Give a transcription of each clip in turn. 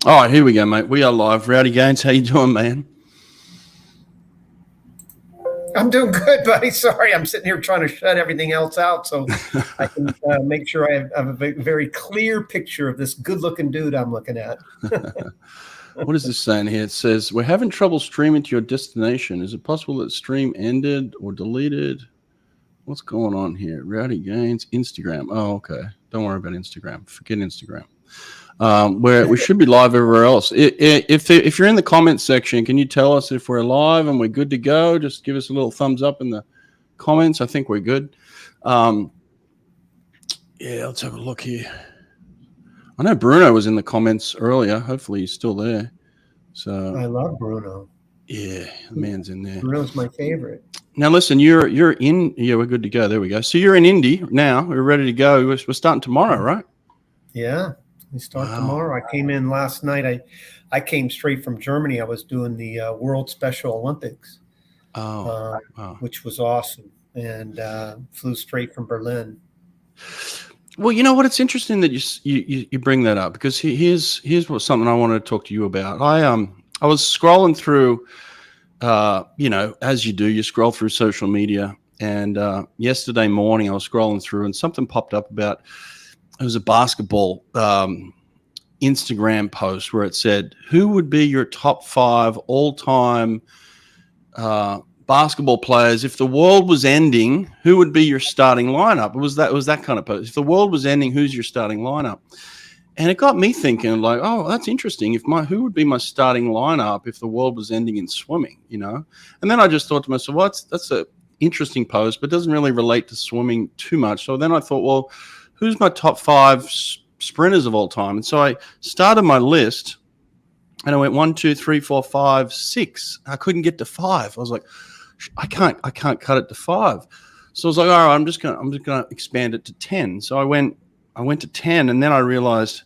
All right, here we go, mate. We are live. Rowdy Gaines, how you doing, man? I'm doing good, buddy. Sorry, I'm sitting here trying to shut everything else out so I can make sure I have a very clear picture of this good-looking dude I'm looking at. What is this saying here? It says, we're having trouble streaming to your destination. Is it possible that stream ended or deleted? What's going on here? Rowdy Gaines, Instagram. Oh, okay. Don't worry about Instagram. Forget Instagram. Where we should be live everywhere else. If you're in the comments section, can you tell us if we're live and we're good to go? Just give us a little thumbs up in the comments. I think we're good. Yeah, let's have a look here. I know Bruno was in the comments earlier. Hopefully he's still there. So I love Bruno. Yeah, the man's in there. Bruno's my favorite. Now listen, you're in. Yeah, we're good to go. There we go. So you're in Indy now. We're ready to go. We're starting tomorrow, right? Yeah, we start tomorrow. I came in last night. I came straight from Germany. I was doing the World Special Olympics, wow. which was awesome, and flew straight from Berlin. Well, you know what? It's interesting that you bring that up, because here's what something I wanted to talk to you about. I was scrolling through, as you do, you scroll through social media, and yesterday morning I was scrolling through, and something popped up about, it was a basketball Instagram post where it said, "Who would be your top 5 all-time basketball players if the world was ending? Who would be your starting lineup?" It was that kind of post. If the world was ending, who's your starting lineup? And it got me thinking, like, oh, that's interesting. Who would be my starting lineup if the world was ending in swimming? And then I just thought to myself, well, that's a interesting post, but doesn't really relate to swimming too much. So then I thought, well, who's my top 5 sprinters of all time? And so I started my list, and I went 1, 2, 3, 4, 5, 6. I couldn't get to 5. I was like, I can't cut it to 5. So I was like, all right, I'm just gonna expand it to 10. So I went to 10, and then I realized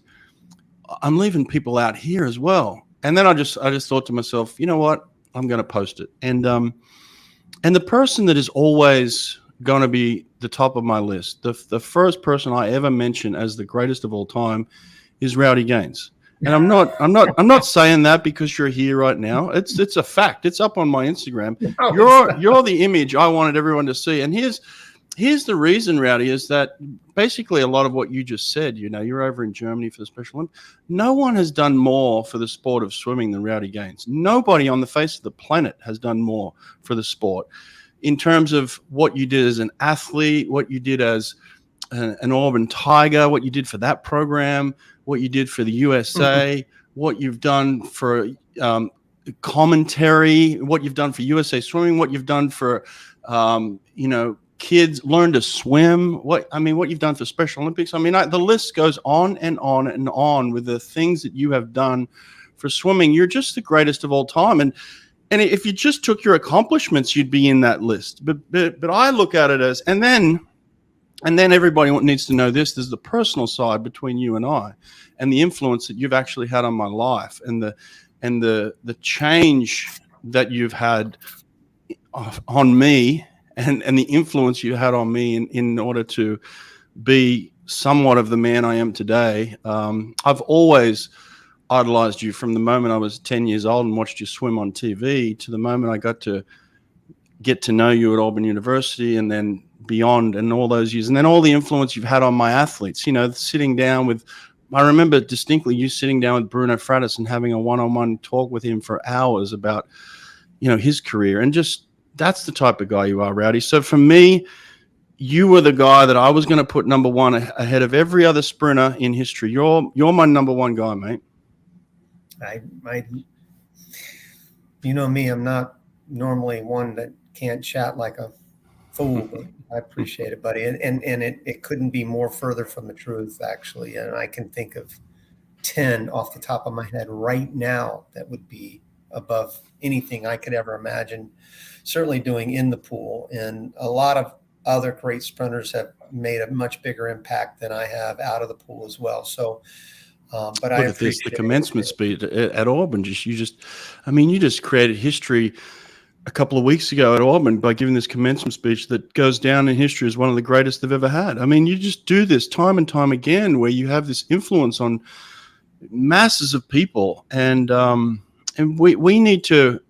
I'm leaving people out here as well. And then I just thought to myself, you know what? I'm going to post it. And the person that is always going to be the top of my list, the first person I ever mention as the greatest of all time, is Rowdy Gaines. And I'm not saying that because you're here right now. It's a fact. It's up on my Instagram. You're the image I wanted everyone to see. And here's the reason, Rowdy, is that basically a lot of what you just said, you're over in Germany for the Special Olympics. No one has done more for the sport of swimming than Rowdy Gaines. Nobody on the face of the planet has done more for the sport in terms of what you did as an athlete, what you did as an Auburn Tiger, what you did for that program, what you did for the USA, what you've done for commentary, what you've done for USA Swimming, what you've done for, kids learn to swim, what you've done for Special Olympics. The list goes on and on and on with the things that you have done for swimming. You're just the greatest of all time. And if you just took your accomplishments, you'd be in that list. But I look at it as, and then everybody needs to know this. There's the personal side between you and I, and the influence that you've actually had on my life, and the change that you've had on me, and the influence you had on me in order to be somewhat of the man I am today. I've always idolized you from the moment I was 10 years old and watched you swim on TV to the moment I got to get to know you at Auburn University, and then beyond, and all those years, and then all the influence you've had on my athletes. Sitting down with, I remember distinctly you sitting down with Bruno Fratis and having a one-on-one talk with him for hours about, his career, and just, that's the type of guy you are, Rowdy. So for me, you were the guy that I was going to put number 1 ahead of every other sprinter in history. You're my number 1 guy, mate. You know me, I'm not normally one that can't chat like a fool, but I appreciate it, buddy. And it couldn't be more further from the truth, actually. And I can think of 10 off the top of my head right now that would be above anything I could ever imagine, certainly doing in the pool. And a lot of other great sprinters have made a much bigger impact than I have out of the pool as well. So, but look at this, the commencement speech at Auburn. You just created history a couple of weeks ago at Auburn by giving this commencement speech that goes down in history as one of the greatest they've ever had. You just do this time and time again, where you have this influence on masses of people, and we need to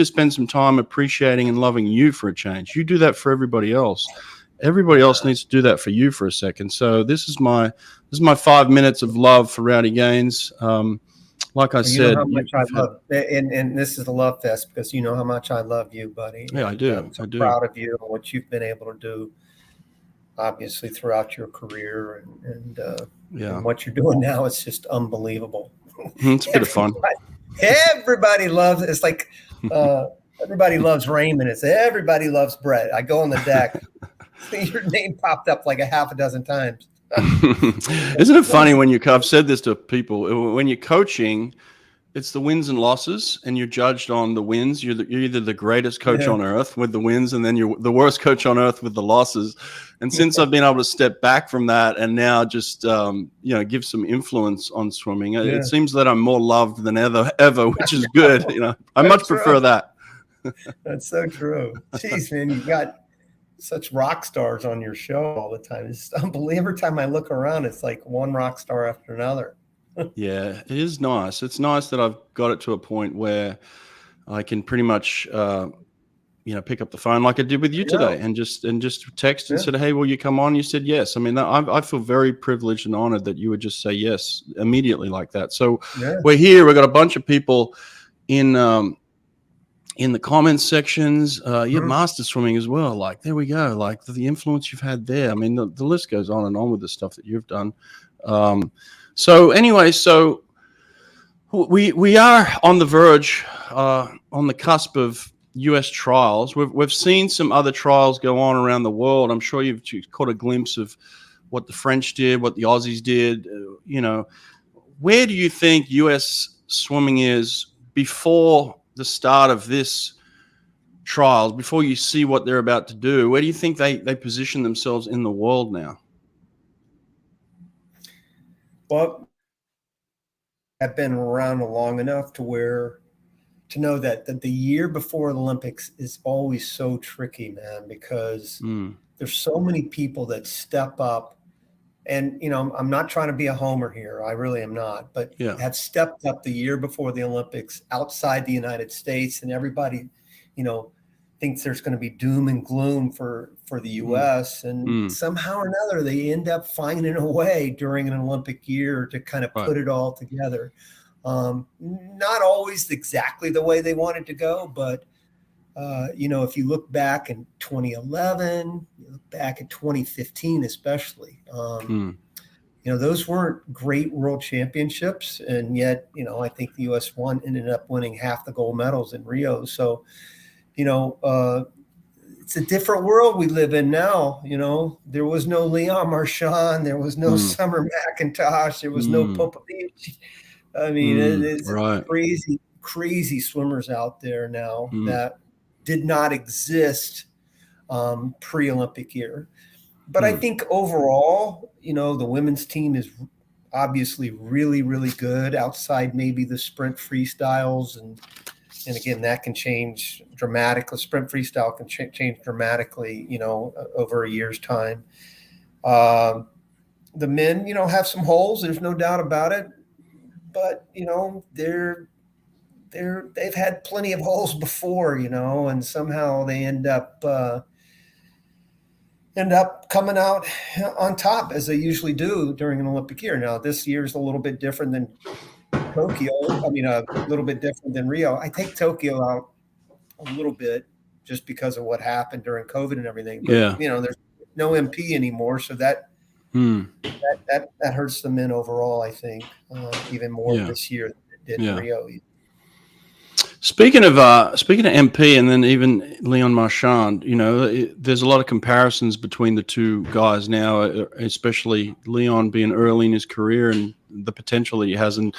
spend some time appreciating and loving you for a change. You do that for everybody else. Everybody else needs to do that for you for a second. So this is my 5 minutes of love for Rowdy Gaines. Like I said, you know how much I love, and this is a love fest because you know how much I love you, buddy. Yeah, I do. I'm so I do. proud of you and what you've been able to do, obviously throughout your career, and what you're doing now is just unbelievable. It's a bit of fun. Everybody loves it. It's like everybody loves Raymond. It's everybody loves Brett. I go on the deck. Your name popped up like a half a dozen times. Isn't it funny when I've said this to people, when you're coaching, it's the wins and losses, and you're judged on the wins. You're either the greatest coach on earth with the wins, and then you're the worst coach on earth with the losses. And since I've been able to step back from that and now just give some influence on swimming, it seems that I'm more loved than ever, which is good. I much prefer that. That's so true. Jeez, man, you got such rock stars on your show all the time. It's unbelievable. Every time I look around, it's like one rock star after another. Yeah, it is nice. It's nice that I've got it to a point where I can pretty much, pick up the phone like I did with you today and just text and said, hey, will you come on? You said yes. I mean, I feel very privileged and honored that you would just say yes immediately like that. So we're here. We've got a bunch of people in the comments sections. You have master swimming as well. Like, there we go. Like the influence you've had there. I mean, the list goes on and on with the stuff that you've done. So anyway, we are on the verge, on the cusp of U.S. trials. We've seen some other trials go on around the world. I'm sure you've caught a glimpse of what the French did, what the Aussies did. Where do you think U.S. swimming is before the start of this trials, before you see what they're about to do? Where do you think they position themselves in the world now? Well, I've been around long enough to know that the year before the Olympics is always so tricky, man, because there's so many people that step up, and I'm not trying to be a homer here. I really am not, but have stepped up the year before the Olympics outside the United States, and everybody, thinks there's going to be doom and gloom for the U.S. And somehow or another, they end up finding a way during an Olympic year to kind of put it all together. Not always exactly the way they wanted to go, but if you look back in 2011, you look back at 2015, especially, those weren't great world championships. And yet, I think the U.S. ended up winning half the gold medals in Rio. So, it's a different world we live in now. There was no Leon Marchand, there was no Summer McIntosh, there was no Popovici. I mean, it's crazy swimmers out there now that did not exist pre-Olympic year. But I think overall, the women's team is obviously really, really good outside maybe the sprint freestyles. And again, that can change dramatically. Sprint freestyle can change dramatically, over a year's time. The men, have some holes. There's no doubt about it. But, they've had plenty of holes before, and somehow they end up coming out on top, as they usually do during an Olympic year. Now, this year is a little bit different than Tokyo. I mean, a little bit different than Rio. I take Tokyo out a little bit just because of what happened during COVID and everything. But, there's no MP anymore, so that hurts the men overall, I think, even more this year than it did in Rio. Speaking of MP and then even Leon Marchand, there's a lot of comparisons between the two guys now, especially Leon being early in his career and the potential that he has, and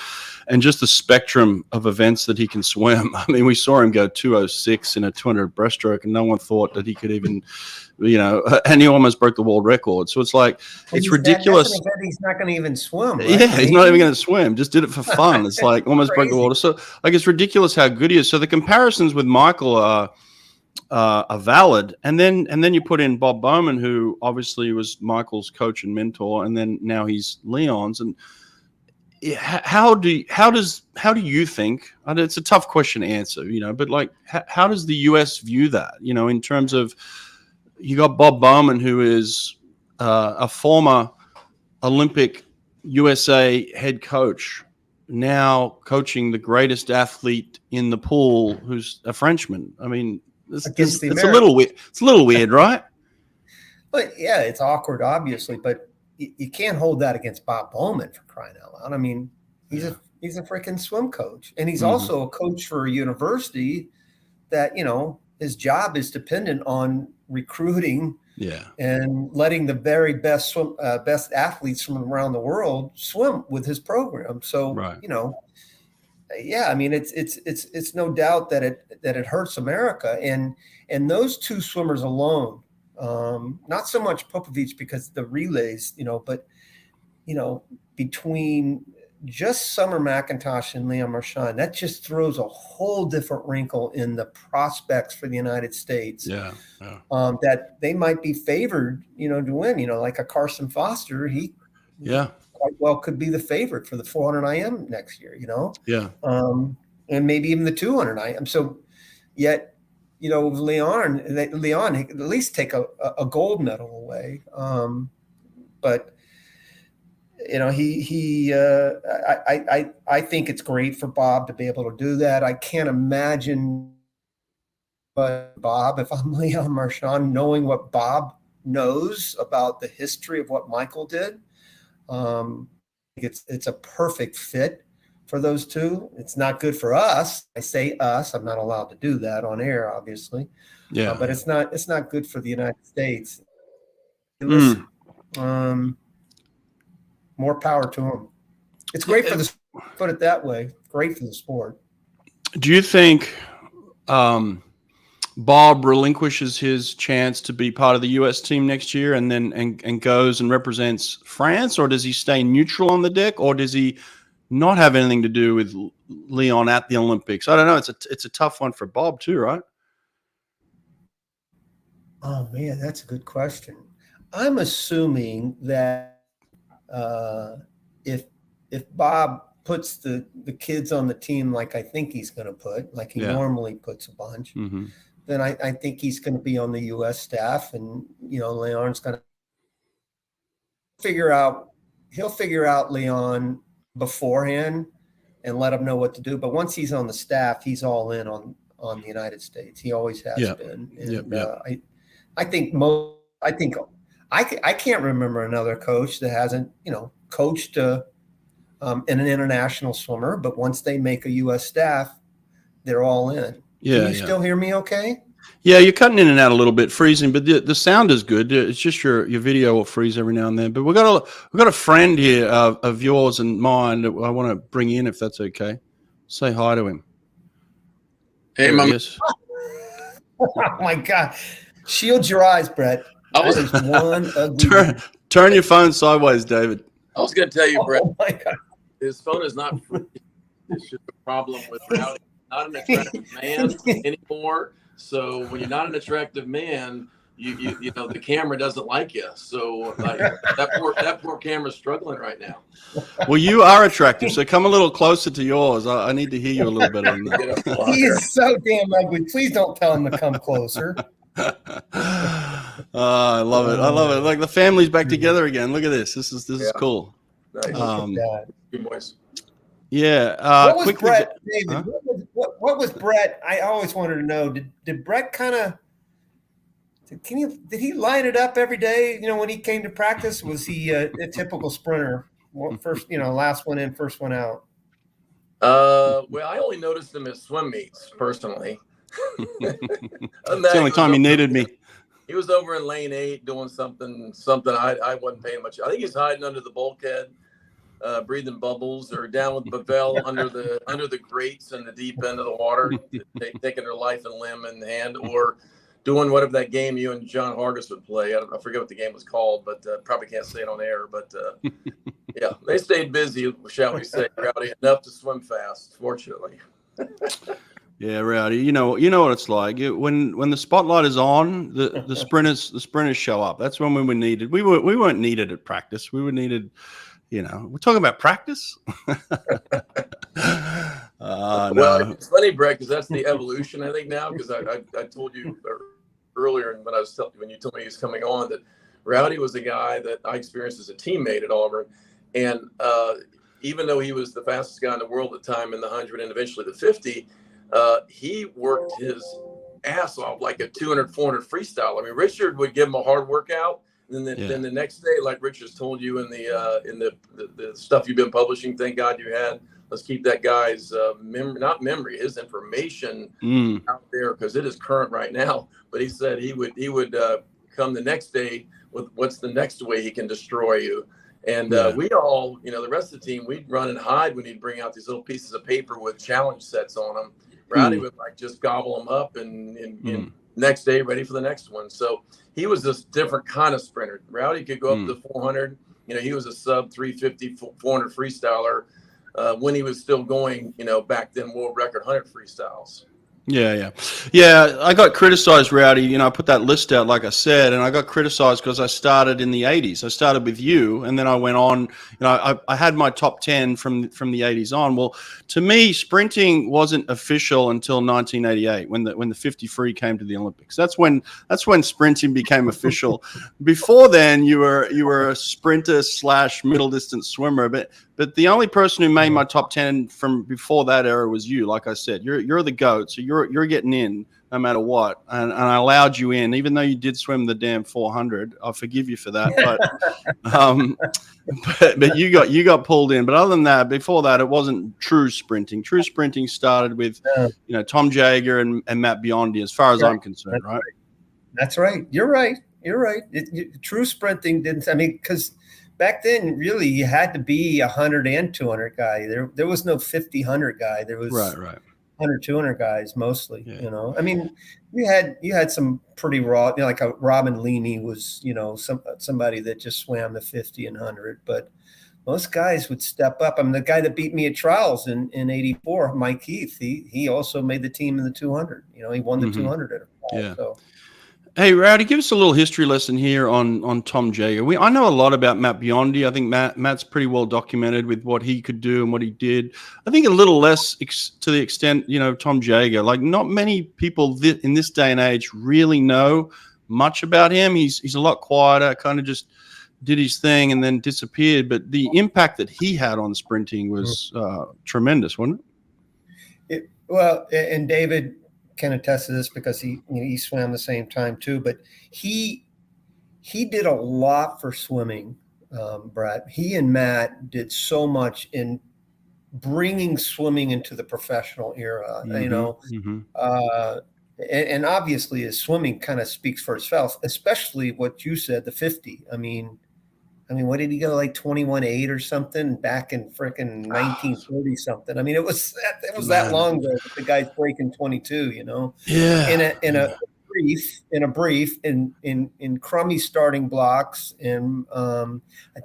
just the spectrum of events that he can swim. I mean, we saw him go 2:06 in a 200 breaststroke, and no one thought that he could even, and he almost broke the world record. So it's like, it's ridiculous. He's not going to even swim. Right? Yeah, he's not even going to swim. Just did it for fun. It's like almost broke the water. So like, it's ridiculous how good he is. So the comparisons with Michael are valid. And then you put in Bob Bowman, who obviously was Michael's coach and mentor, and then now he's Leon's. And how do you think? And it's a tough question to answer, but like, how does the US view that? In terms of, you got Bob Bowman, who is a former Olympic USA head coach, now coaching the greatest athlete in the pool, who's a Frenchman. I mean, it's a little weird. It's a little weird, right? But yeah, it's awkward, obviously, but you can't hold that against Bob Bowman, for crying out loud. I mean, he's a freaking swim coach, and he's also a coach for a university that, his job is dependent on recruiting and letting the very best best athletes from around the world swim with his program. So, I mean, it's no doubt that it hurts America, and those two swimmers alone. Not so much Popovich because the relays, but, between just Summer McIntosh and Leon Marchand, that just throws a whole different wrinkle in the prospects for the United States. That they might be favored, to win, like a Carson Foster, he quite well could be the favorite for the 400 IM next year, and maybe even the 200 IM. So yet, Leon at least take a gold medal away. But I think it's great for Bob to be able to do that. I can't imagine, but Bob, if I'm Leon Marchand, knowing what Bob knows about the history of what Michael did, it's a perfect fit for those two. It's not good for us. I say us. I'm not allowed to do that on air, obviously. But it's not good for the United States. Listen, more power to him. It's great for the sport, put it that way. Great for the sport. Do you think Bob relinquishes his chance to be part of the U.S. team next year and then and goes and represents France, or does he stay neutral on the deck, or does he not have anything to do with Leon at the Olympics? I don't know. It's a tough one for Bob too, right? Oh man, that's a good question. I'm assuming that if Bob puts the kids on the team like I think he's going to put, like he normally puts a bunch, then I think he's going to be on the U.S. staff, and Leon's going to he'll figure out Leon beforehand and let him know what to do. But once he's on the staff, he's all in on the United States. He always has been. And I can't remember another coach that hasn't, coached an international swimmer, but once they make a U.S. staff, they're all in. Can you still hear me okay? Yeah, you're cutting in and out a little bit, freezing, but the sound is good. It's just your video will freeze every now and then. But we've got a friend here of yours and mine that I want to bring in, if that's okay. Say hi to him. Hey, Mom. Oh my God! Shield your eyes, Brett. That is one ugly. Turn your phone sideways, David. I was going to tell you, Brett. Oh my God. His phone is not free. It's just a problem with Rowdy. Not an attractive man anymore. So when you're not an attractive man, you the camera doesn't like you. So like that poor camera's struggling right now. Well, you are attractive, so come a little closer to yours. I need to hear you a little bit on that. He is so damn ugly. Please don't tell him to come closer. I love it. I love it. Like the family's back together again. Look at this. This is cool. Nice. Good boys. Yeah. What was Brett, David? Huh? What was Brett? I always wanted to know. Did Brett kind of? Did he line it up every day? When he came to practice, was he a typical sprinter? First, last one in, first one out. Well, I only noticed him at swim meets personally. It's the only time he needed me. He was over in lane 8 doing something I wasn't paying much. I think he's hiding under the bulkhead, breathing bubbles, or down with Bavel under the grates in the deep end of the water, taking their life and limb in hand, or doing whatever that game you and John Hargis would play. I forget what the game was called, but probably can't say it on air. But yeah, they stayed busy, shall we say, Rowdy, enough to swim fast, fortunately. Yeah, Rowdy, you know what it's like. When the spotlight is on, the sprinters show up. That's when we were needed. We weren't needed at practice. We were needed, You know, we're talking about practice. Well, No. it's funny, Brett, because that's the evolution, I think, now. Because I told you earlier, and when you told me he was coming on, that Rowdy was a guy that I experienced as a teammate at Auburn, and even though he was the fastest guy in the world at the time in the 100 and eventually the 50, he worked his ass off like a 200, 400 freestyle. I mean, Richard would give him a hard workout, and then the next day, like Richard's told you in the stuff you've been publishing, thank God you had. Let's keep that guy's his information out there, because it is current right now. But he said he would come the next day with what's the next way he can destroy you. And we all, the rest of the team, we'd run and hide when he'd bring out these little pieces of paper with challenge sets on them. Rowdy would like just gobble them up and next day ready for the next one. So he was this different kind of sprinter. Rowdy could go up to 400. He was a sub 350, 400 freestyler. When he was still going, back then, world record 100 freestyles. Yeah. I got criticized, Rowdy. I put that list out, like I said, and I got criticized because I started in the 80s. I started with you, and then I went on. I had my top 10 from the 80s on. Well, to me, sprinting wasn't official until 1988 when the 50 free came to the Olympics. That's when sprinting became official. Before then, you were a sprinter / middle distance swimmer, but the only person who made my top 10 from before that era was you. Like I said, you're the GOAT, so you're getting in no matter what. And I allowed you in, even though you did swim the damn 400. I'll forgive you for that. But you got pulled in. But other than that, before that, it wasn't true sprinting. True sprinting started with Tom Jager and Matt Biondi, as far as I'm concerned, right? That's right. You're right. True sprinting didn't. I mean, because back then, really, you had to be 100 and 200 guy. There was no 50, 100 guy. There was right. 100, 200 guys mostly. Yeah. I mean, you had some pretty raw. Like a Robin Leamy was, somebody that just swam the 50 and 100. But most guys would step up. I mean, the guy that beat me at trials in '84, Mike Heath, he also made the team in the 200. He won the 200 at a trial. Yeah. So. Hey, Rowdy, give us a little history lesson here on Tom Jager. I know a lot about Matt Biondi. I think Matt's pretty well documented with what he could do and what he did. I think a little less to the extent, Tom Jager. Like, not many people in this day and age really know much about him. He's a lot quieter, kind of just did his thing and then disappeared. But the impact that he had on sprinting was tremendous, wasn't it? Well, and David can attest to this because he swam the same time too, but he did a lot for swimming, Brett. He and Matt did so much in bringing swimming into the professional era, and obviously his swimming kind of speaks for itself, especially what you said, the 50. I mean, what did he go, like 21.8 or something back in frickin' 1940 something? I mean, it was that long ago. The guy's breaking 22, Yeah. In a brief, in crummy starting blocks, and I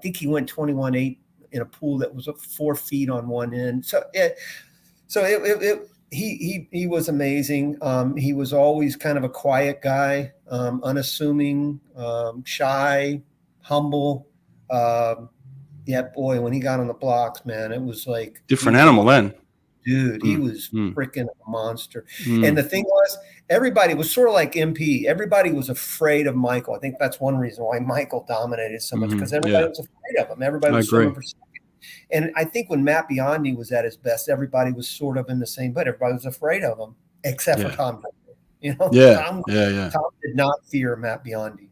think he went 21.8 in a pool that was 4 feet on one end. He was amazing. He was always kind of a quiet guy, unassuming, shy, humble. Boy, when he got on the blocks, man, it was like different animal then. Dude, he was freaking a monster. And the thing was, everybody was sort of like MP. Everybody was afraid of Michael. I think that's one reason why Michael dominated so much, because everybody was afraid of him. Everybody was swimming for second. And I think when Matt Biondi was at his best, everybody was sort of in the same boat. Everybody was afraid of him, except for Tom. Tom did not fear Matt Biondi.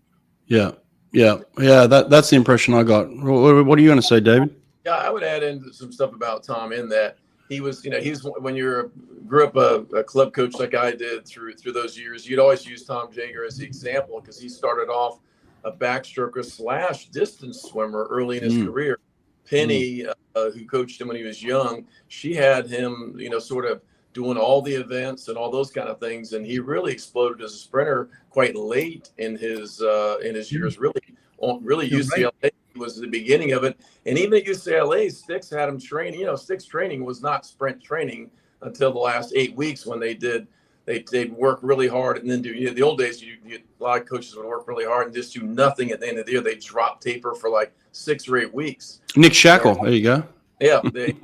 Yeah. That's the impression I got. What are you going to say, David? Yeah, I would add in some stuff about Tom in that he was, when you grew up a club coach like I did through those years, you'd always use Tom Jager as the example because he started off a backstroker / distance swimmer early in his career. Penny, who coached him when he was young, she had him, sort of doing all the events and all those kind of things, and he really exploded as a sprinter quite late in his years. Really, UCLA was the beginning of it, and even at UCLA, Sticks had him train. Sticks training was not sprint training until the last 8 weeks when they did they'd work really hard and then do, the old days, a lot of coaches would work really hard and just do nothing at the end of the year. They drop taper for like 6 or 8 weeks. Nick Shackle, there you go. Yeah, they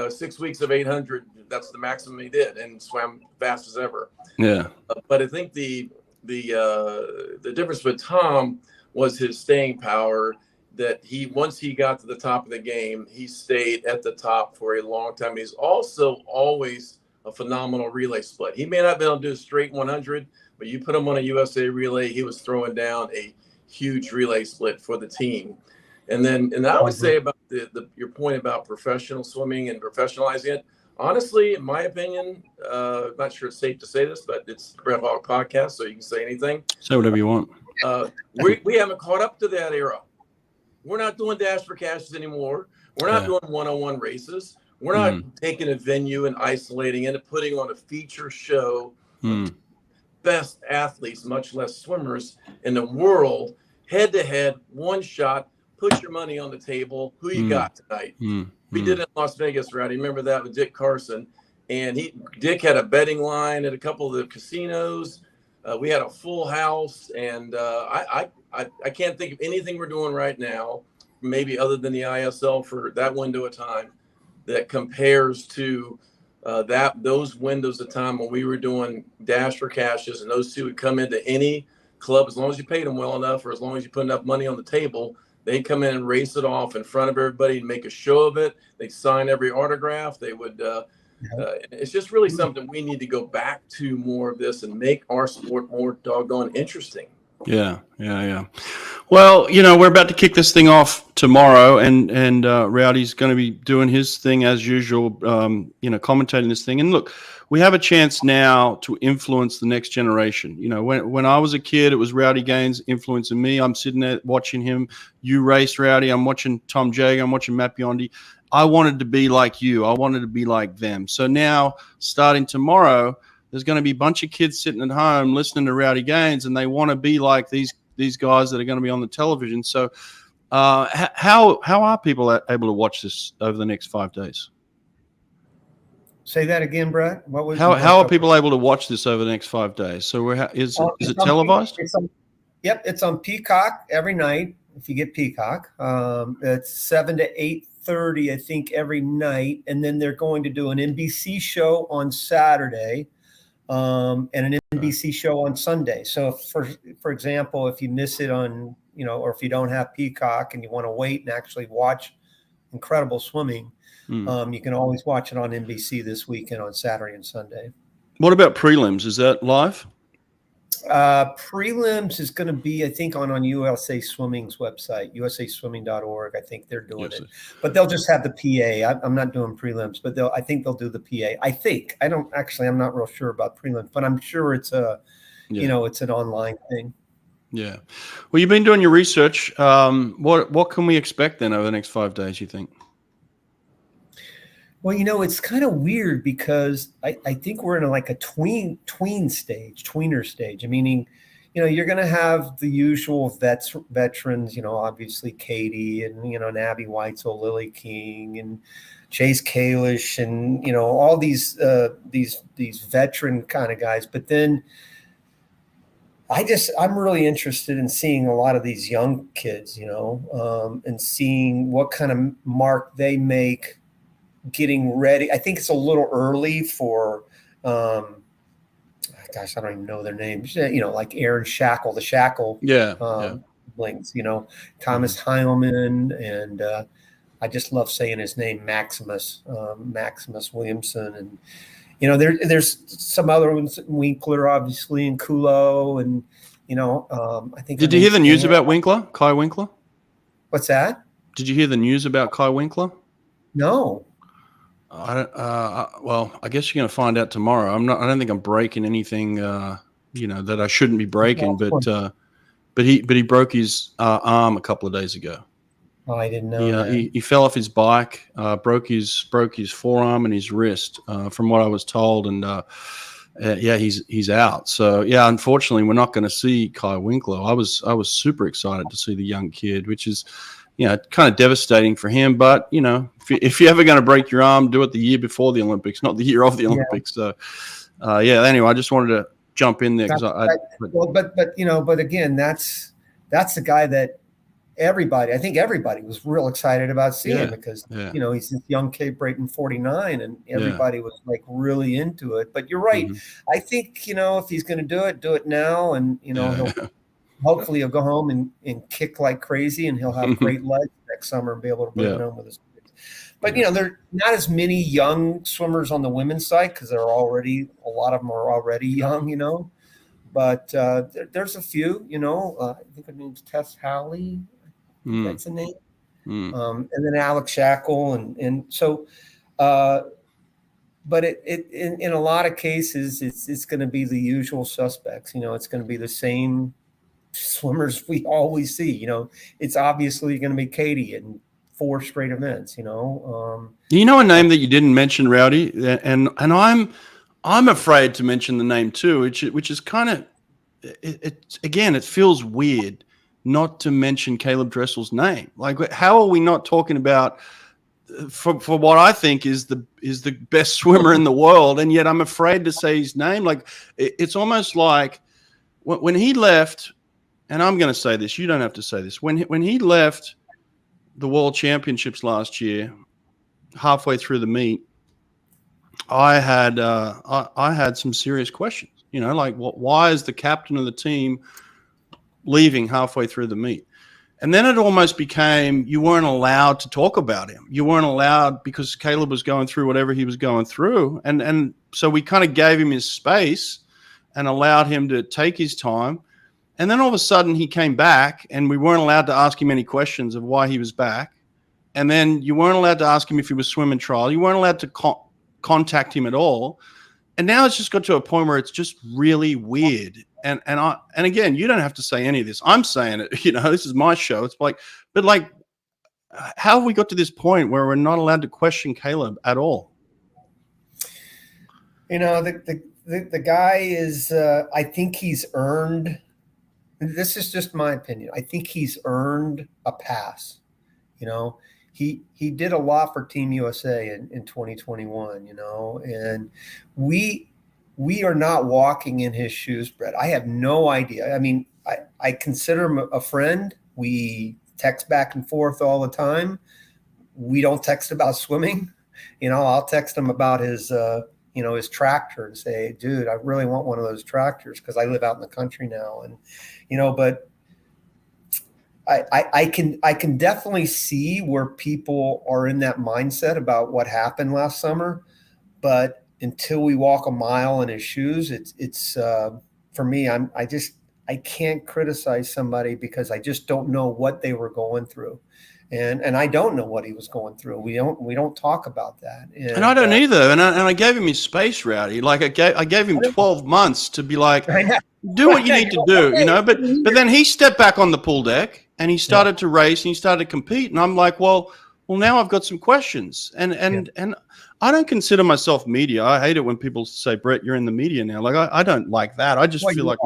6 weeks of 800. That's the maximum he did, and swam fast as ever. Yeah, but I think the difference with Tom was his staying power. That once he got to the top of the game, he stayed at the top for a long time. He's also always a phenomenal relay split. He may not be able to do a straight 100, but you put him on a USA relay, he was throwing down a huge relay split for the team. And I would say about your point about professional swimming and professionalizing it. Honestly, in my opinion, not sure it's safe to say this, but it's a Brett Hawk podcast, so you can say anything. Say whatever you want. We haven't caught up to that era. We're not doing dash for cashes anymore. We're not doing one-on-one races. We're not taking a venue and isolating it and putting on a feature show of best athletes, much less swimmers in the world, head-to-head, one shot, put your money on the table. Who you got tonight? We did it in Las Vegas, Rowdy. Remember that with Dick Carson? And Dick had a betting line at a couple of the casinos. We had a full house, and I can't think of anything we're doing right now, maybe other than the ISL for that window of time, that compares to those windows of time when we were doing dash for cashes, and those two would come into any club as long as you paid them well enough, or as long as you put enough money on the table. They'd come in and race it off in front of everybody and make a show of it. They'd sign every autograph. They would. It's just really something we need to go back to more of this and make our sport more doggone interesting. Yeah. Well, we're about to kick this thing off tomorrow, and Rowdy's going to be doing his thing as usual, commentating this thing. And look, we have a chance now to influence the next generation. When I was a kid, it was Rowdy Gaines influencing me. I'm sitting there watching him. You race, Rowdy. I'm watching Tom Jager. I'm watching Matt Biondi. I wanted to be like you. I wanted to be like them. So now, starting tomorrow, there's going to be a bunch of kids sitting at home listening to Rowdy Gaines, and they want to be like these guys that are going to be on the television. So how are people able to watch this over the next 5 days? Say that again, Brett. How are people able to watch this over the next 5 days? So is it televised? It's on Peacock every night if you get Peacock. It's 7 to 8:30, I think, every night, and then they're going to do an NBC show on Saturday. And an NBC show on Sunday. So for example, if you miss it on, or if you don't have Peacock and you want to wait and actually watch incredible swimming, you can always watch it on NBC this weekend on Saturday and Sunday. What about prelims? Is that live? Prelims is going to be, I think, on USA Swimming's website, usaswimming.org. I think they're doing it, but they'll just have the PA. I'm not doing prelims, but I think they'll do the PA. I'm not real sure about prelims, but I'm sure it's it's an online thing. Yeah. Well, you've been doing your research. What can we expect then over the next 5 days, you think? Well, it's kind of weird because I think we're in a tweener stage, meaning, you're going to have the usual veterans, obviously Katie and, and Abby Weitzel, Lily King and Chase Kalish and, all these veteran kind of guys. But then I'm really interested in seeing a lot of these young kids, and seeing what kind of mark they make getting ready. I think it's a little early for, I don't even know their names, like Aaron Shackle, the Shackle links, Thomas Heilman, and I just love saying his name, Maximus Williamson. And, there's some other ones, Winkler, obviously, and Kulo. And, I think. Did you hear the news about Winkler, Kai Winkler? What's that? Did you hear the news about Kai Winkler? No. Well, I guess you're going to find out tomorrow. I don't think I'm breaking anything, that I shouldn't be breaking. But he broke his arm a couple of days ago. Oh, I didn't know. He fell off his bike, broke his forearm and his wrist, from what I was told, and he's out. So unfortunately, we're not going to see Kai Winkler. I was super excited to see the young kid, which is, kind of devastating for him. But if you're ever going to break your arm, do it the year before the Olympics, not the year of the Olympics. So yeah. Anyway, I just wanted to jump in there because but again, that's the guy that I think everybody was real excited about seeing because he's this young Cape Breton 49, and everybody was like really into it. But you're right. I think if he's going to do it now, and hopefully he'll go home and kick like crazy, and he'll have great legs next summer and be able to bring it home with his kids. But there are not as many young swimmers on the women's side because a lot of them are already young, But there's a few, I think her name's Tess Howley. That's the name. And then Alex Shackle. And so, but in a lot of cases, it's going to be the usual suspects. It's going to be the same swimmers we always see. It's obviously going to be Katie in 4 straight events. A name that you didn't mention, Rowdy, and I'm afraid to mention the name too, which is kind of it feels weird not to mention Caleb Dressel's name. Like, how are we not talking about for what I think is the best swimmer in the world, and yet I'm afraid to say his name? Like, it's almost like when he left, and I'm going to say this, you don't have to say this. When he left the World Championships last year, halfway through the meet, I had some serious questions. Like, why is the captain of the team leaving halfway through the meet? And then it almost became you weren't allowed to talk about him. You weren't allowed because Caleb was going through whatever he was going through. And so we kind of gave him his space and allowed him to take his time. And then all of a sudden he came back and we weren't allowed to ask him any questions of why he was back. And then you weren't allowed to ask him if he was swimming trial. You weren't allowed to contact him at all. And now it's just got to a point where it's just really weird. And again, you don't have to say any of this. I'm saying it, this is my show. It's like, but like, how have we got to this point where we're not allowed to question Caleb at all? The guy is, I think he's earned, this is just my opinion, I think he's earned a pass. He did a lot for Team USA in 2021, and we are not walking in his shoes, Brett. I have no idea. I mean, I consider him a friend. We text back and forth all the time. We don't text about swimming. I'll text him about his tractor and say, dude, I really want one of those tractors because I live out in the country now. And, but I can definitely see where people are in that mindset about what happened last summer, but until we walk a mile in his shoes, it's for me, I can't criticize somebody because I just don't know what they were going through. And I don't know what he was going through. We don't talk about that. And I don't either. And I gave him his space, Rowdy. Like I gave him 12 months to be like, do what you need to do, But then he stepped back on the pool deck and he started to race and he started to compete. And I'm like, well, now I've got some questions. And I don't consider myself media. I hate it when people say, Brett, you're in the media now. Like I don't like that. I just feel like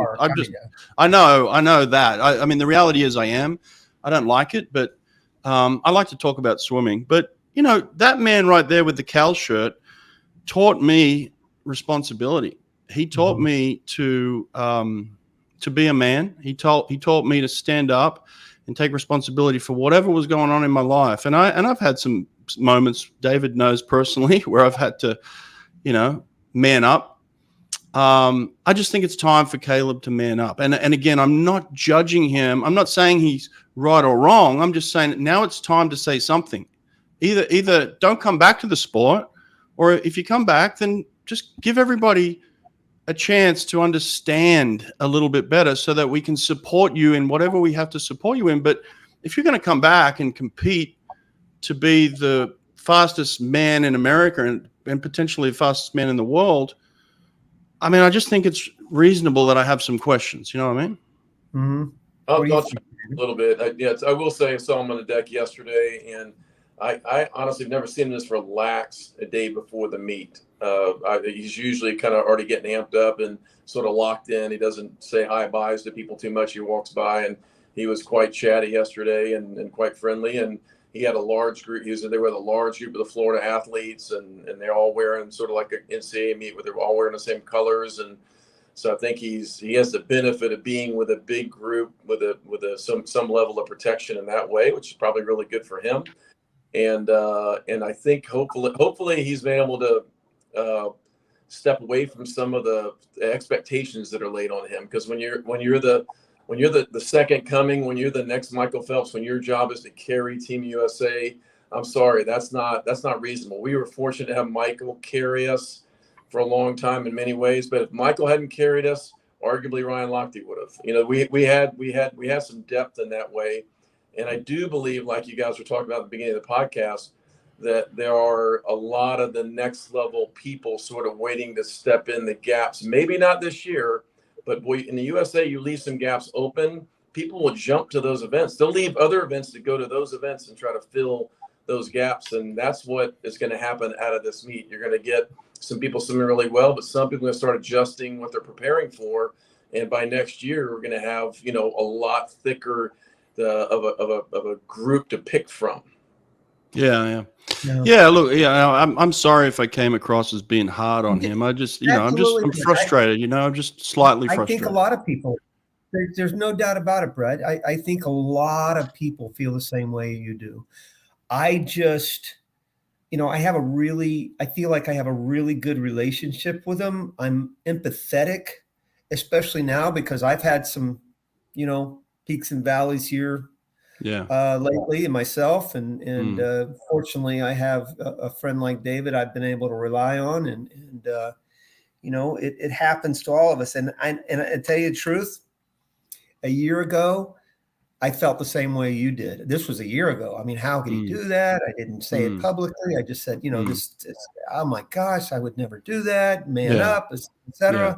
I know that. I mean, the reality is I am. I don't like it, but I like to talk about swimming. But that man right there with the Cal shirt taught me responsibility. He taught me to be a man. He taught me to stand up and take responsibility for whatever was going on in my life. And I've had some moments, David knows personally, where I've had to, man up. I just think it's time for Caleb to man up. And again, I'm not judging him. I'm not saying he's right or wrong. I'm just saying now it's time to say something. Either don't come back to the sport, or if you come back, then just give everybody a chance to understand a little bit better so that we can support you in whatever we have to support you in. But if you're going to come back and compete to be the fastest man in America and potentially the fastest man in the world, I mean, I just think it's reasonable that I have some questions. You know what I mean? Mm-hmm. I'll a little bit. I will say I saw him on the deck yesterday, and I honestly have never seen him this relaxed a day before the meet. He's usually kind of already getting amped up and sort of locked in. He doesn't say hi byes to people too much. He walks by, and he was quite chatty yesterday and quite friendly. And he had a large group. He was there with a large group of the Florida athletes, and they're all wearing sort of like an NCAA meet where they're all wearing the same colors. And so I think he has the benefit of being with a big group with some level of protection in that way, which is probably really good for him. And I think hopefully he's been able to step away from some of the expectations that are laid on him. Because when you're the second coming, when you're the next Michael Phelps, when your job is to carry Team USA, I'm sorry, that's not reasonable. We were fortunate to have Michael carry us for a long time in many ways, but if Michael hadn't carried us, arguably Ryan Lochte would have. You know, we had some depth in that way, and I do believe, like you guys were talking about at the beginning of the podcast, that there are a lot of the next level people sort of waiting to step in the gaps. Maybe not this year, but boy, in the USA, you leave some gaps open, people will jump to those events. They'll leave other events to go to those events and try to fill those gaps, and that's what is going to happen out of this meet. You're going to get some people swimming really well, but some people are going to start adjusting what they're preparing for. And by next year, we're going to have, you know, a lot thicker of a group to pick from. Yeah. Look, I'm sorry if I came across as being hard on him. I just, I'm frustrated. I'm just slightly frustrated. I think a lot of people. There's no doubt about it, Brett. I think a lot of people feel the same way you do. I just. I feel like I have a really good relationship with him. I'm empathetic, especially now because I've had some, peaks and valleys here lately in myself. And fortunately I have a friend like David I've been able to rely on. And it happens to all of us. And I tell you the truth, a year ago, I felt the same way you did. This was a year ago. I mean, how could he do that? I didn't say it publicly. I just said, this, oh my gosh, I would never do that. Man up, etc. Yeah.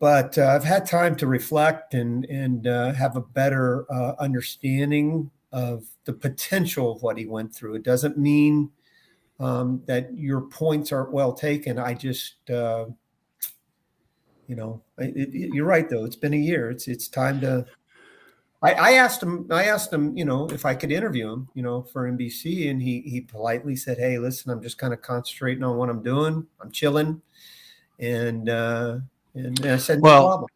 But I've had time to reflect and have a better understanding of the potential of what he went through. It doesn't mean that your points aren't well taken. I just, you're right though. It's been a year. It's time to. I asked him, if I could interview him, for NBC, and he politely said, "Hey, listen, I'm just kind of concentrating on what I'm doing. I'm chilling." And I said, "No problem."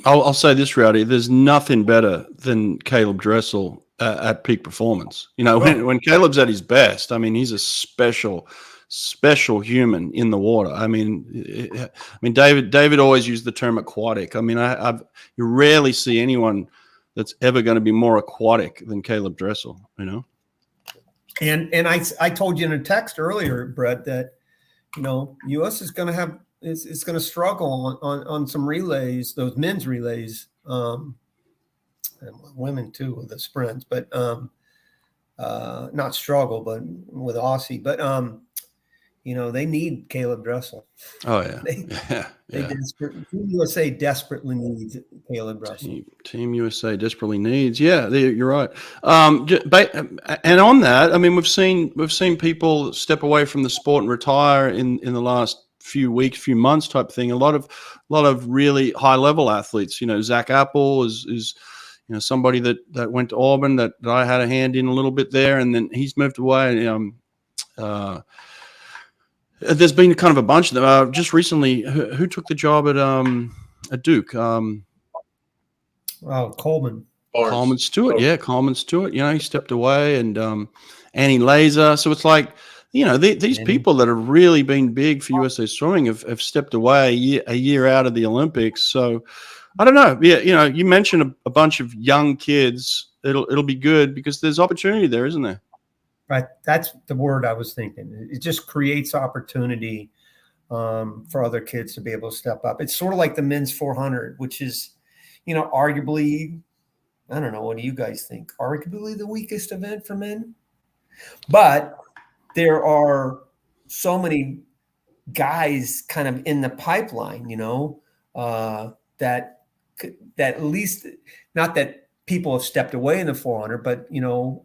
I'll say this, Rowdy. There's nothing better than Caleb Dressel at peak performance. When Caleb's at his best, I mean, he's a special human in the water. I mean, David always used the term aquatic. I mean, you rarely see anyone that's ever going to be more aquatic than Caleb Dressel, And I told you in a text earlier, Brett, that US is going to have it's going to struggle on some relays, those men's relays, and women too with the sprints, but not struggle, but with Aussie, but they need Caleb Dressel. Oh yeah, Team USA desperately needs Caleb Dressel. Team USA desperately needs. Yeah, you're right. And on that, I mean, we've seen people step away from the sport and retire in the last few weeks, few months type thing. A lot of really high level athletes. Zach Apple is somebody that went to Auburn that I had a hand in a little bit there, and then he's moved away. There's been kind of a bunch of them. Just recently, who took the job at Duke? Coleman. Coleman Stewart. Yeah, Coleman Stewart. He stepped away, and Annie Laser. So it's like, these people that have really been big for USA Swimming have stepped away a year out of the Olympics. So I don't know. Yeah, you mentioned a bunch of young kids. It'll be good because there's opportunity there, isn't there? Right. That's the word I was thinking. It just creates opportunity for other kids to be able to step up. It's sort of like the men's 400, which is, arguably, I don't know. What do you guys think? Arguably the weakest event for men. But there are so many guys kind of in the pipeline, that at least, not that people have stepped away in the 400, but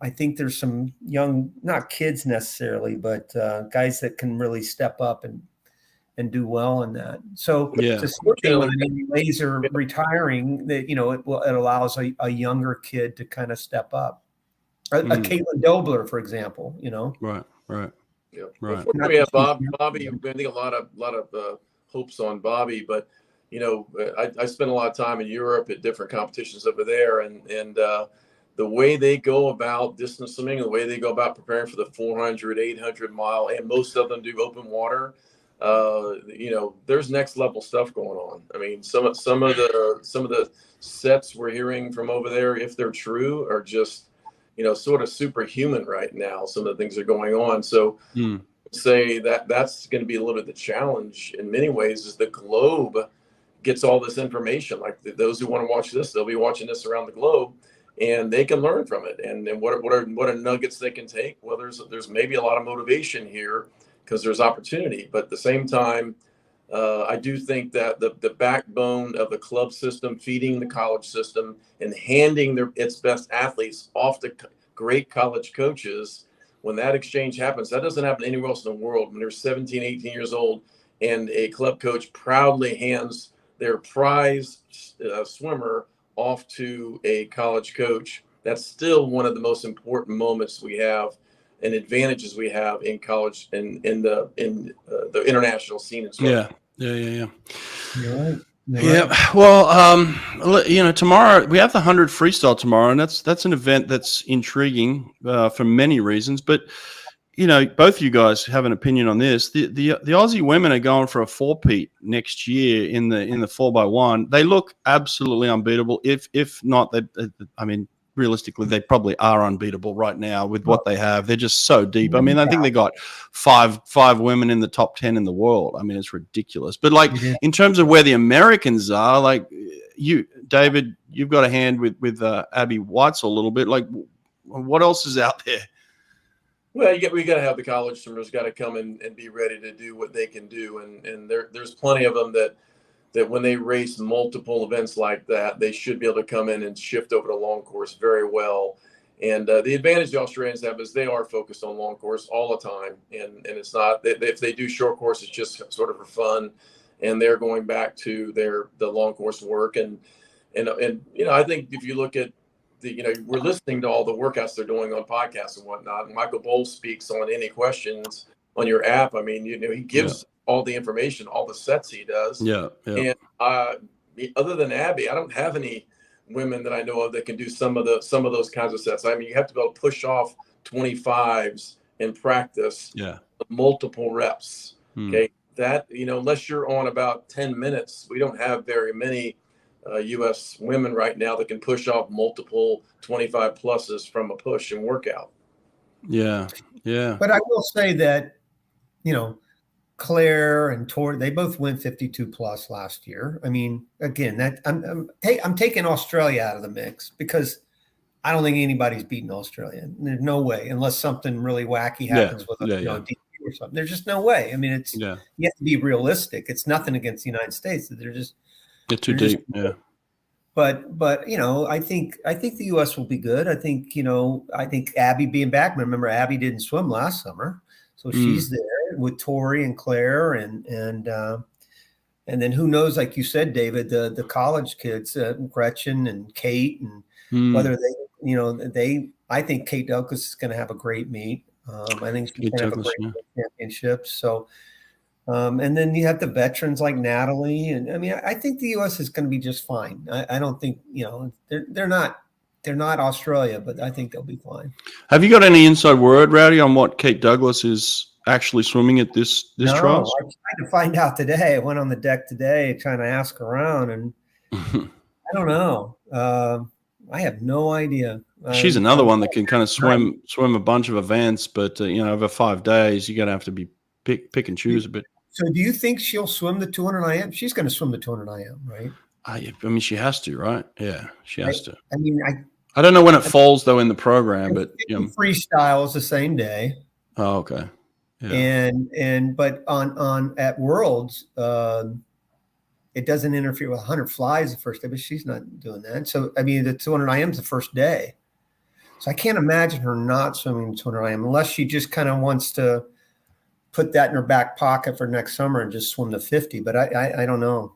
I think there's some young, not kids necessarily, but guys that can really step up and do well in that. So to see with Laser retiring, that it allows a younger kid to kind of step up. a Caitlin Dobler, for example, you know. Right. Yeah. Right. Before we have Bobby, I think a lot of hopes on Bobby, but you know, I spent a lot of time in Europe at different competitions over there, and the way they go about distance swimming, the way they go about preparing for the 400, 800 mile, and most of them do open water. You know, there's next level stuff going on. I mean, some of the sets we're hearing from over there, if they're true, are just, you know, sort of superhuman right now. Some of the things that are going on. So say that's going to be a little bit the challenge in many ways, is the globe gets all this information. Like those who want to watch this, they'll be watching this around the globe, and they can learn from it. And what are nuggets they can take? Well, there's maybe a lot of motivation here because there's opportunity, but at the same time, I do think that the backbone of the club system, feeding the college system, and handing its best athletes off to great college coaches, when that exchange happens, that doesn't happen anywhere else in the world. When they're 17, 18 years old, and a club coach proudly hands their prize swimmer off to a college coach, that's still one of the most important moments we have and advantages we have in college and in the international scene as well. Yeah. You're right. Yeah. Well, you know, tomorrow we have the 100 freestyle tomorrow, and that's an event that's intriguing for many reasons. But you know, both you guys have an opinion on this. The Aussie women are going for a 4-peat next year in the 4x1. They look absolutely unbeatable. If not, I mean, realistically, they probably are unbeatable right now with what they have. They're just so deep. I mean, I think they got five women in the top 10 in the world. I mean, it's ridiculous. But like in terms of where the Americans are, like you, David, you've got a hand with Abby Weitzel a little bit. Like, what else is out there? Well, we got to have the college swimmers got to come and be ready to do what they can do, and there's plenty of them that when they race multiple events like that, they should be able to come in and shift over to long course very well. And the advantage the Australians have is they are focused on long course all the time, and it's not if they do short course, it's just sort of for fun, and they're going back to the long course work, and you know, I think if you look at you know, we're listening to all the workouts they're doing on podcasts and whatnot. Michael Bowles speaks on Any Questions on your app. I mean, you know, he gives all the information, all the sets he does. Yeah. And other than Abby, I don't have any women that I know of that can do some of those kinds of sets. I mean, you have to be able to push off 25s in practice, multiple reps. Okay, that, you know, unless you're on about 10 minutes, we don't have very many U.S. women right now that can push off multiple 25 pluses from a push and workout. Yeah. But I will say that, you know, Claire and Tori, they both went 52 plus last year. I mean, again, that I'm taking Australia out of the mix because I don't think anybody's beaten Australia. There's no way, unless something really wacky happens with a DQ or something. There's just no way. I mean, you have to be realistic. It's nothing against the United States. They're too deep. But you know, I think the U.S. will be good. I think Abby being back. Remember, Abby didn't swim last summer, so she's there with Tori and Claire, and then who knows? Like you said, David, the college kids, Gretchen and Kate, and whether I think Kate Douglas is going to have a great meet. I think she's going to have a great championship. So. And then you have the veterans like Natalie, and I mean, I think the U.S. is going to be just fine. I don't think, you know, they're not Australia, but I think they'll be fine. Have you got any inside word, Rowdy, on what Kate Douglas is actually swimming at this trial? I tried to find out today. I went on the deck today trying to ask around, and I don't know. I have no idea. She's another one that can kind of swim a bunch of events, but you know, over 5 days, you're going to have to be pick and choose a bit. So do you think she'll swim the 200 IM? She's going to swim the 200 IM, right? I mean, she has to, right? Yeah, she has to. I mean, I don't know when it falls though in the program, but you know, freestyle is the same day. Oh, okay. Yeah. But on at Worlds, it doesn't interfere with 100 flies the first day, but she's not doing that. So I mean, the 200 IM is the first day. So I can't imagine her not swimming the 200 IM unless she just kind of wants to put that in her back pocket for next summer and just swim the 50. But I don't know.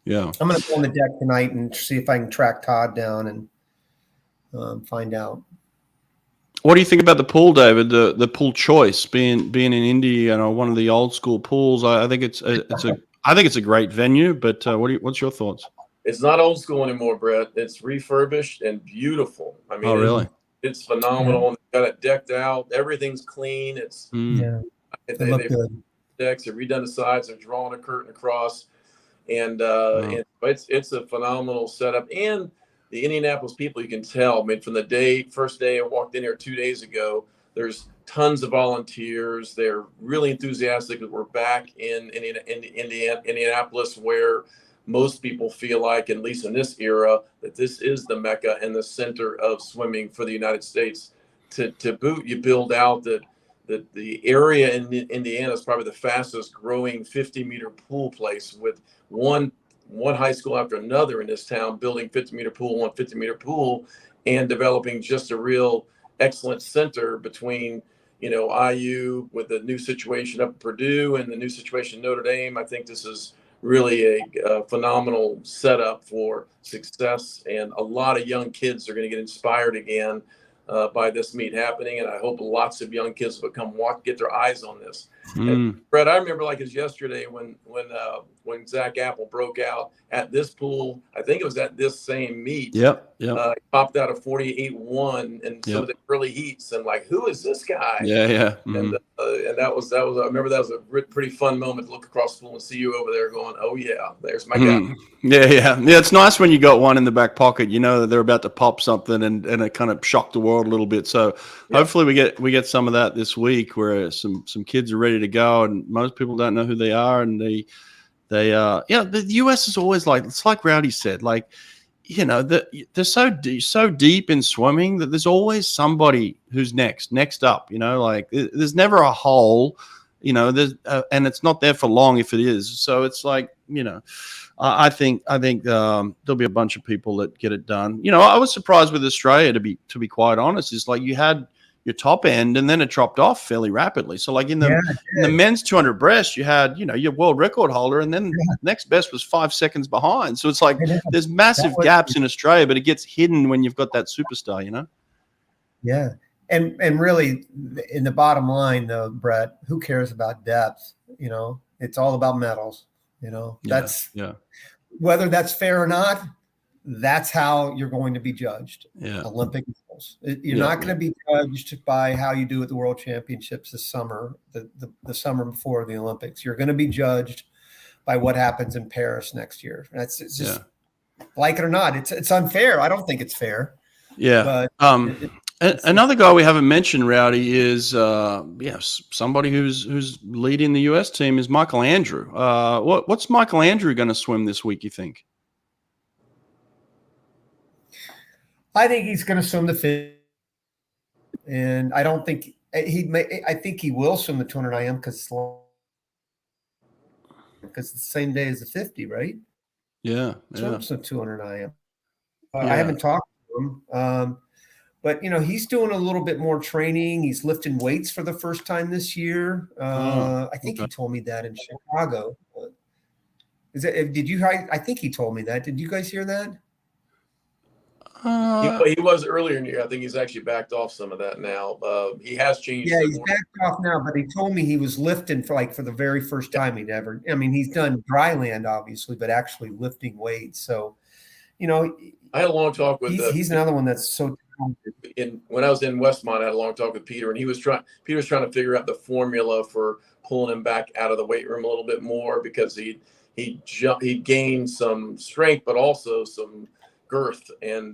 Yeah. I'm going to go on the deck tonight and see if I can track Todd down and find out. What do you think about the pool, David? The pool choice being in Indy, one of the old school pools. I think it's a great venue. But what's your thoughts? It's not old school anymore, Brett. It's refurbished and beautiful. I mean, Oh, really? It's phenomenal. Yeah. Got it decked out. Everything's clean. It's they look good. Decks. They've redone the sides. They're drawing a curtain across, and it's a phenomenal setup. And the Indianapolis people, you can tell. I mean, from the first day I walked in here 2 days ago, there's tons of volunteers. They're really enthusiastic that we're back in Indianapolis, where most people feel like, at least in this era, that this is the Mecca and the center of swimming for the United States. To boot, you build out the area in Indiana is probably the fastest growing 50-meter pool place, with one high school after another in this town building 50-meter pool, one 50-meter pool, and developing just a real excellent center between, IU with the new situation up at Purdue and the new situation in Notre Dame. I think this is really a phenomenal setup for success, and a lot of young kids are going to get inspired again by this meet happening, and I hope lots of young kids will get their eyes on this. And Brett, I remember like it's yesterday when Zach Apple broke out at this pool. I think it was at this same meet. Yep. He popped out a 48.1 in some of the early heats, and like, who is this guy? Yeah. And that was I remember that was a pretty fun moment to look across the pool and see you over there going, oh yeah, there's my guy. Yeah. It's nice when you got one in the back pocket. You know that they're about to pop something, and it kind of shocked the world a little bit. So hopefully we get some of that this week, where some kids are ready to go, and most people don't know who they are, and the US is always like, it's like Rowdy said, like, they're so deep in swimming that there's always somebody who's next up, like there's never a hole, there's and it's not there for long if it is. So it's like, I think there'll be a bunch of people that get it done. I was surprised with Australia, to be quite honest. Is like you had your top end, and then it dropped off fairly rapidly. So like in the men's 200 breast, you had, your world record holder, and then next best was 5 seconds behind. So it's like there's massive gaps in Australia, but it gets hidden when you've got that superstar, Yeah. And really, in the bottom line though, Brett, who cares about depth? It's all about medals, that's whether that's fair or not. That's how you're going to be judged. Olympic medals. You're not going to be judged by how you do at the World Championships this summer, the summer before the Olympics. You're going to be judged by what happens in Paris next year. It's just like it or not. It's unfair. I don't think it's fair. Yeah. But another guy we haven't mentioned, Rowdy, is somebody who's leading the US team is Michael Andrew. What's Michael Andrew going to swim this week, you think? I think he's going to swim the 50, and I don't think I think he will swim the 200 IM because it's the same day as the 50, right? Swims the 200 IM. I haven't talked to him, but he's doing a little bit more training. He's lifting weights for the first time this year. I think he told me that in Chicago. I think he told me that. Did you guys hear that? He was earlier in the year. I think he's actually backed off some of that now. He has changed. Yeah, he's backed off now, but he told me he was lifting for the very first time he'd ever. I mean, he's done Dryland, obviously, but actually lifting weights. So, I had a long talk with. He's another one that's so talented. When I was in Westmont, I had a long talk with Peter, and Peter was trying to figure out the formula for pulling him back out of the weight room a little bit more, because he gained some strength, but also some girth, and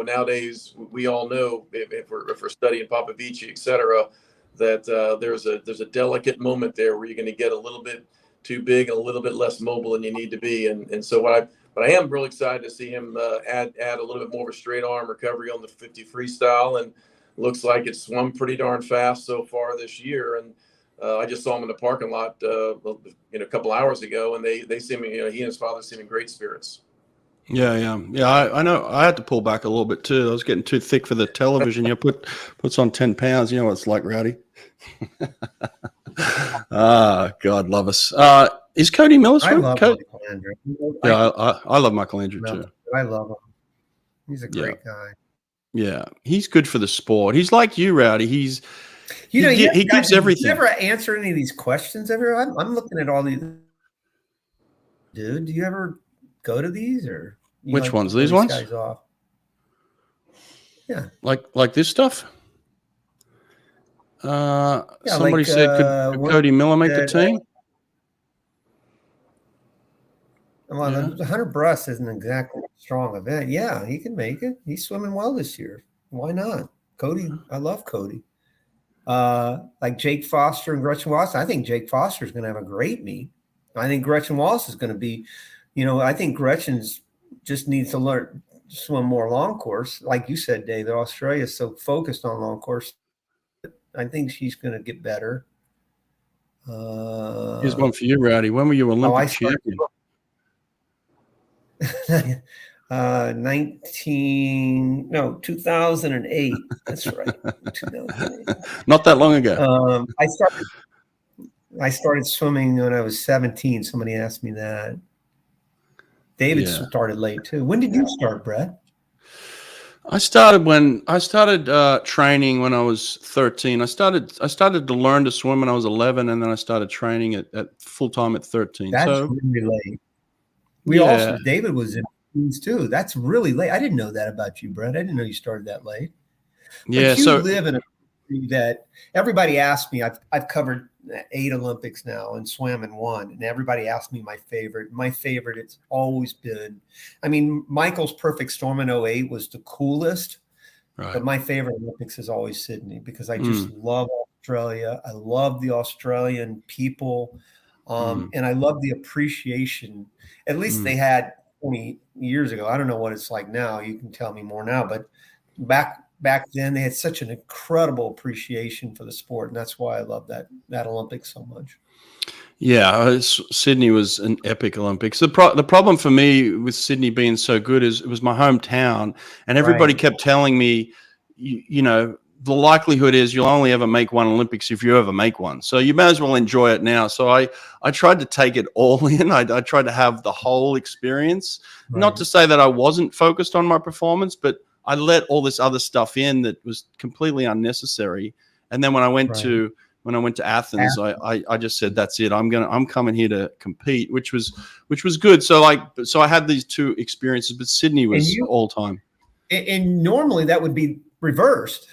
nowadays we all know, if we're studying Popovici, etc., that there's a delicate moment there where you're going to get a little bit too big and a little bit less mobile than you need to be, and so but I am really excited to see him add a little bit more of a straight arm recovery on the 50 freestyle, and looks like it's swum pretty darn fast so far this year. And I just saw him in the parking lot a couple hours ago, and they seem, he and his father seem in great spirits. Yeah. I know. I had to pull back a little bit too. I was getting too thick for the television. Puts on 10 pounds. You know what it's like, Rowdy. God love us. Is Cody Miller swimming? I love Michael Andrew. I love Michael Andrew too. I love him. He's a great guy. Yeah, he's good for the sport. He's like you, Rowdy. He gives everything. You ever answer any of these questions ever? I'm looking at all these. Dude, do you ever go to these, or you Which like ones? to throw These these ones? guys off? Yeah. Like this stuff? Yeah, Somebody like, said, could Cody Miller make the team? Well, Yeah. the 100 breast isn't exactly a strong event. Yeah, he can make it. He's swimming well this year. Why not? Cody, I love Cody. Like Jake Foster and Gretchen Wallace. I think Jake Foster is going to have a great meet. I think Gretchen Wallace is going to be, I think Gretchen's just needs to learn to swim more long course. Like you said, Dave, Australia is so focused on long course. I think she's going to get better. Here's one for you, Rowdy. When were you Olympic champion? 2008. That's right. 2008. Not that long ago. I started swimming when I was 17. Somebody asked me that. David started late too. When did you start, Brett? I started training when I was 13. I started to learn to swim when I was 11, and then I started training at full time at 13. That's really late. David was in teens too. That's really late. I didn't know that about you, Brett. I didn't know you started that late. Yeah, but you live in a country that everybody asks me. I've covered 8 Olympics now and swam in 1, and everybody asks me my favorite. My favorite, it's always been. I mean, Michael's perfect storm in 08 was the coolest, right. But my favorite Olympics is always Sydney because I just love Australia. I love the Australian people, and I love the appreciation. At least they had 20 years ago. I don't know what it's like now. You can tell me more now, but back then they had such an incredible appreciation for the sport, and that's why I love that Olympics so much. Yeah, Sydney was an epic Olympics. The problem for me with Sydney being so good is it was my hometown, and everybody kept telling me, the likelihood is you'll only ever make one Olympics if you ever make one. So you may as well enjoy it now. So I tried to take it all in. I tried to have the whole experience. Right. Not to say that I wasn't focused on my performance, but I let all this other stuff in that was completely unnecessary. And then when I went to Athens, I just said, that's it. I'm coming here to compete, which was good. So I had these 2 experiences, but Sydney was all time. And normally that would be reversed.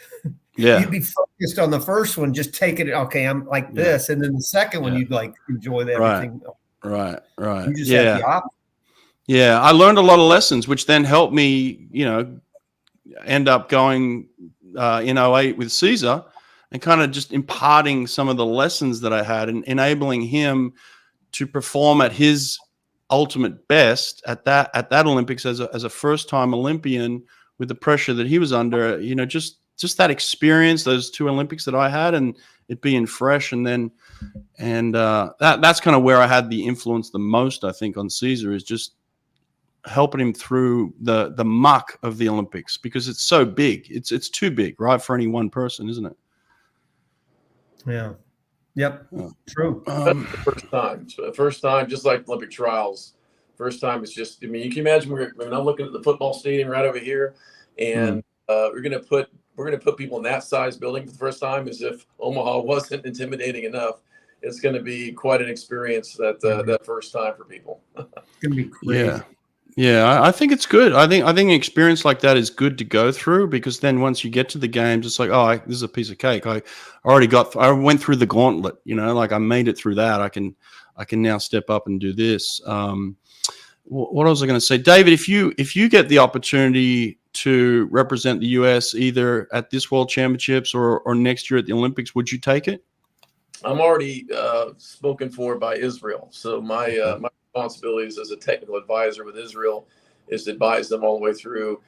Yeah. You'd be focused on the first one, just taking it. Okay, I'm like this. And then the second one, you'd like enjoy everything. Right. You just had the opposite. Yeah. I learned a lot of lessons, which then helped me, end up going in 08 with Caesar and kind of just imparting some of the lessons that I had and enabling him to perform at his ultimate best at that Olympics as a first-time Olympian with the pressure that he was under, just that experience, those 2 Olympics that I had, and it being fresh, and that's kind of where I had the influence the most, I think, on Caesar, is just helping him through the muck of the Olympics, because it's so big. It's too big, right, for any one person, isn't it? Yeah. Yep. True. First time, just like Olympic trials. First time, it's just. I mean, you can imagine we're not looking at the football stadium right over here, and we're gonna put people in that size building for the first time, as if Omaha wasn't intimidating enough. It's going to be quite an experience that first time for people. It's going to be crazy. Yeah, I think it's good. I think an experience like that is good to go through, because then once you get to the games, it's like, this is a piece of cake. I went through the gauntlet. I made it through that. I can now step up and do this. What was I going to say, David? If you get the opportunity to represent the US either at this World Championships or next year at the Olympics, would you take it? I'm already spoken for by Israel, so my responsibilities as a technical advisor with Israel is to advise them all the way through.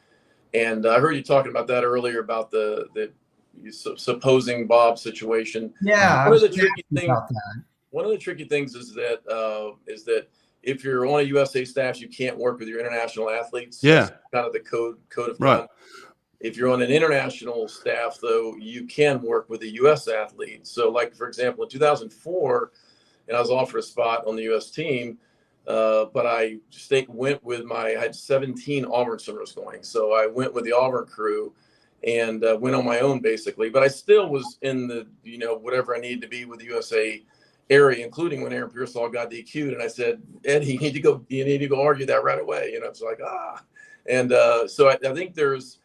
And I heard you talking about that earlier about the supposing Bob situation. Yeah, one of the tricky things is that if you're on a USA staff, you can't work with your international athletes. Yeah, that's kind of the code of conduct. If you're on an international staff, though, you can work with a U.S. athlete. So, like, for example, in 2004, and I was offered a spot on the U.S. team, but I went with I had 17 Auburn swimmers going. So I went with the Auburn crew, and went on my own basically. But I still was in the, whatever I needed to be with the USA area, including when Aaron Pearsall got DQ'd. And I said, Ed, you need to go argue that right away. It's like, And so I think there's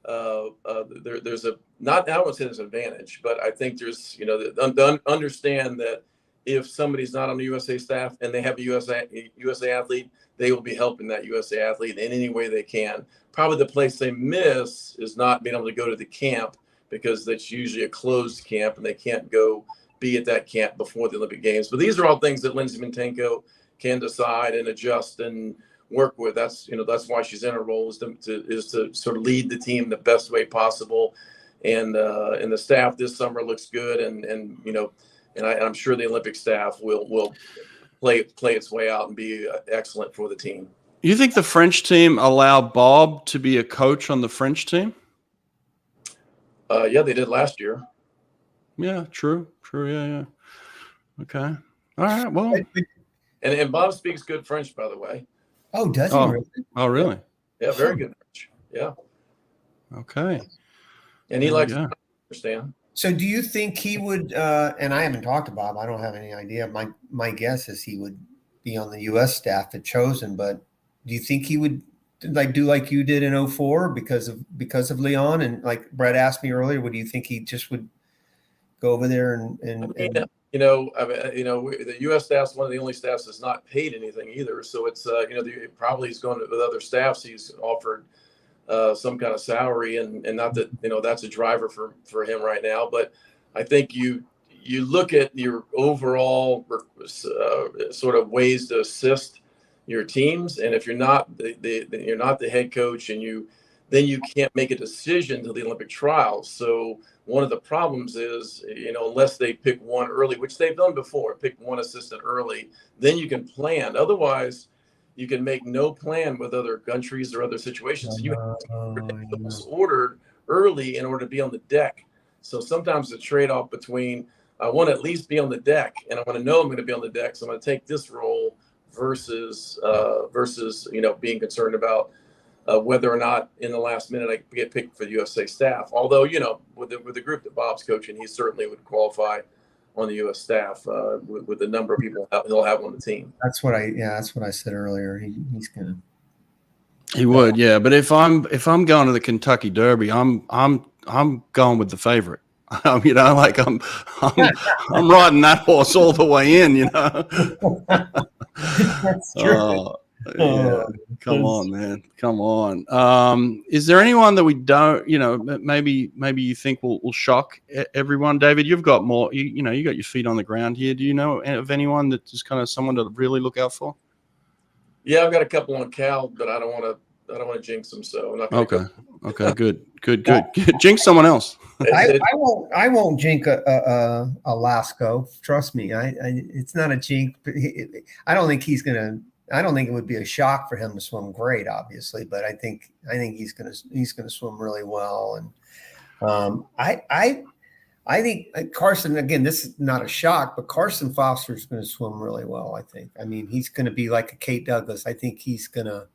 there's a, not, I don't want to say there's an advantage, but I think there's, understand that if somebody's not on the USA staff and they have a USA athlete, they will be helping that USA athlete in any way they can. Probably the place they miss is not being able to go to the camp, because that's usually a closed camp and they can't go be at that camp before the Olympic Games. But these are all things that Lindsay Mintenko can decide and adjust and work with. That's why she's in her role, is to sort of lead the team the best way possible. And the staff this summer looks good, and I'm sure the Olympic staff will play its way out and be excellent for the team. You think the French team allow Bob to be a coach on the French team? Yeah, they did last year. Yeah, true. Yeah. Okay. All right. Well, and Bob speaks good French, by the way. Oh, does he really? Oh, really? Yeah, very good French. Yeah. Okay. And he likes to understand. So do you think he would, and I haven't talked to Bob, I don't have any idea. My guess is he would be on the U.S. staff at Chosen, but do you think he would do like you did in 2004 because of Leon? And like Brett asked me earlier, would you think he just would go over there and the U.S. staff's one of the only staffs that's not paid anything either. So it's, probably he's going with other staffs. He's offered some kind of salary, and not that, that's a driver for him right now. But I think you look at your overall sort of ways to assist your teams. And if you're not you're not the head coach, and then you can't make a decision to the Olympic trials. So one of the problems is, unless they pick one early, which they've done before, pick one assistant early, then you can plan. Otherwise, you can make no plan with other countries or other situations. You have to get ordered early in order to be on the deck. So sometimes the trade-off between, I want to at least be on the deck, and I want to know I'm going to be on the deck, so I'm going to take this role versus being concerned about whether or not in the last minute I get picked for the USA staff. Although, with the group that Bob's coaching, he certainly would qualify on the U.S. staff with the number of people he'll have on the team. That's what I said earlier. He's gonna. He would, yeah. But if I'm going to the Kentucky Derby, I'm going with the favorite. I'm riding that horse all the way in. That's true. Yeah. Come on, man. Come on. Is there anyone that we don't, maybe you think will shock everyone? David, you've got more, you got your feet on the ground here. Do you know of anyone that is kind of someone to really look out for? Yeah, I've got a couple on Cal, but I don't want to jinx them. So I'm not gonna Okay. Okay. Good. Jinx someone else. I won't jinx a Lasco. Trust me. It's not a jinx. I don't think it would be a shock for him to swim great, obviously, but I think he's gonna swim really well. And I think Carson, again, this is not a shock, but Carson Foster is going to swim really well. I think. I mean, he's going to be like a Kate Douglas. I think he's gonna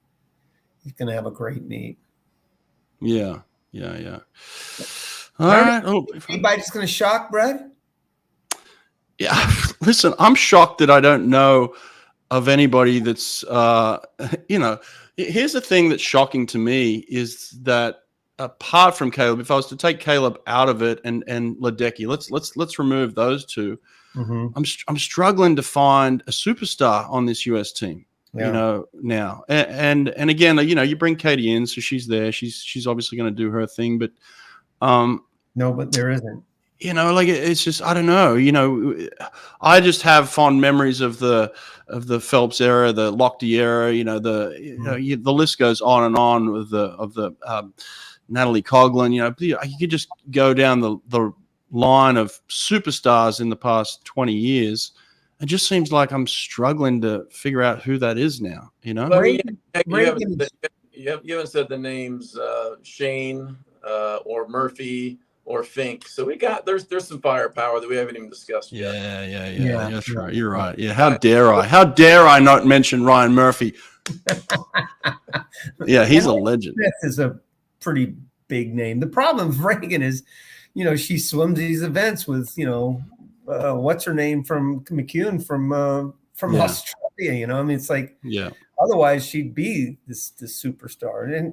have a great meet. Yeah. All right. Anybody just going to shock, Brad? Yeah. Listen, I'm shocked that I don't know of anybody that's, here's the thing that's shocking to me is that apart from Caleb, if I was to take Caleb out of it and Ledecky, let's remove those two. Mm-hmm. I'm struggling to find a superstar on this US team. Yeah. Now and again, you bring Katie in, so she's there. She's obviously going to do her thing, but no, but there isn't. It's just, I don't know. I just have fond memories of the Phillips era, the Lochte era. The list goes on and on with the Natalie Coughlin. You could just go down the line of superstars in the past 20 years. It just seems like I'm struggling to figure out who that is now. Well, you haven't said the names Shane or Murphy or Fink. So there's some firepower that we haven't even discussed yet. Yeah. That's right. You're right. Yeah. How dare I not mention Ryan Murphy? Yeah, he's a legend. Smith is a pretty big name. The problem with Reagan is, she swims these events with, what's her name from McCune from Australia. I mean, it's like, otherwise she'd be this superstar.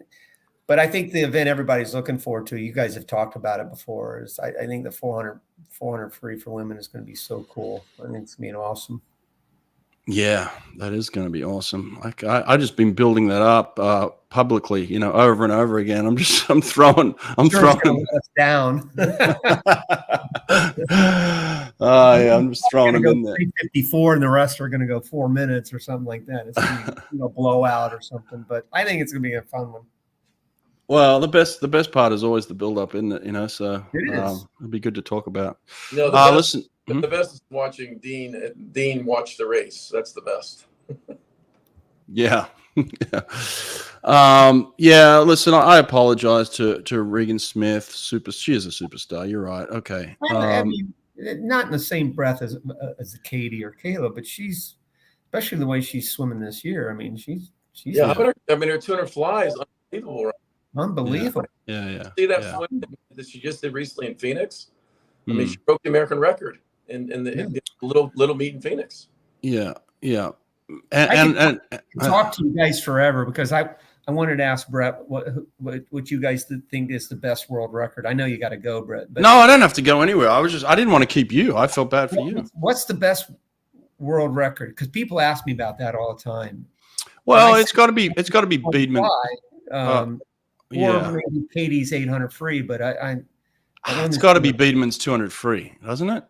But I think the event everybody's looking forward to, you guys have talked about it before, is I think the 400 free for women is going to be so cool. I think it's going to be awesome. Yeah, that is going to be awesome. Like I just been building that up publicly, over and over again. I'm throwing us down. Yeah, I'm just throwing them in there. 3:54, and the rest are going to go 4 minutes or something like that. It's going to be, blowout or something. But I think it's going to be a fun one. Well, the best part is always the build up, isn't it? So it'd be good to talk about. Listen. The best is watching Dean watch the race. That's the best. Yeah. Listen, I apologize to Regan Smith. She is a superstar. You're right. Okay. I mean, not in the same breath as Katie or Kayla, but she's, especially the way she's swimming this year. I mean, she's her 200 fly is unbelievable. Right? Unbelievable. Yeah. See that swim that she just did recently in Phoenix? I mean, she broke the American record in the little meet in Phoenix. Yeah. And I talk to you guys forever, because I wanted to ask Brett what you guys think is the best world record. I know you got to go, Brett. But no, I don't have to go anywhere. I didn't want to keep you. I felt bad for you. What's the best world record? Because people ask me about that all the time. Well, it's got to be Beedman. Or maybe Katie's 800 free, but it's got to be Beedman's 200 free, doesn't it?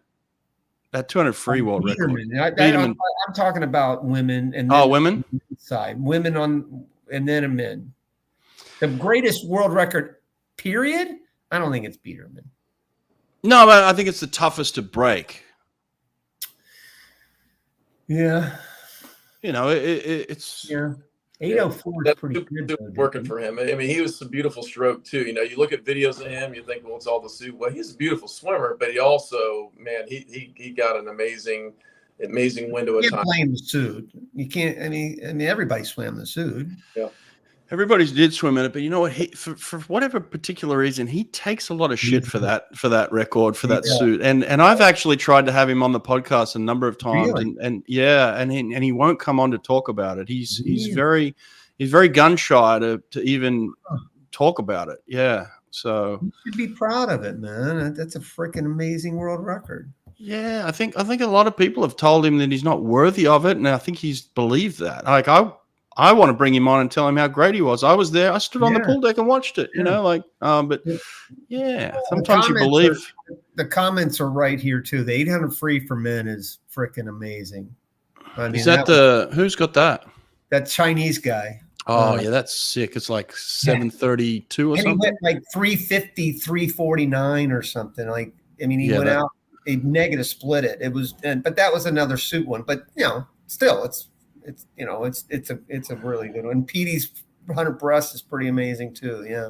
That 200 free world record. I'm talking about women and women side, women on, and then a men. The greatest world record, period. I don't think it's Biederman. No, but I think it's the toughest to break. Yeah. It's 804 is pretty good. Working for him. I mean, he was a beautiful stroke too. You look at videos of him, you think, well, it's all the suit. Well, he's a beautiful swimmer, but he also, man, he got an amazing window of time. You can't blame the suit. You can't. I mean, everybody swam the suit. Yeah. Everybody did swim in it, but you know what? For whatever particular reason, he takes a lot of shit for that record, for that suit. And I've actually tried to have him on the podcast a number of times, really? and he won't come on to talk about it. He's very gun shy to even talk about it. Yeah, so you should be proud of it, man. That's a freaking amazing world record. Yeah, I think a lot of people have told him that he's not worthy of it, and I think he's believed that. Like I want to bring him on and tell him how great he was. I was there. I stood on the pool deck and watched it, but sometimes you believe. The comments are right here too. The 800 free for men is freaking amazing. I mean, is that who's got that? That Chinese guy. Oh, yeah, that's sick. It's like 732 or something. And he went like 350, 349 or something. Like, I mean, he went out, he negative split it. It was, but that was another suit one. But, still, it's a really good one. Petey's 100 breast is pretty amazing too. Yeah.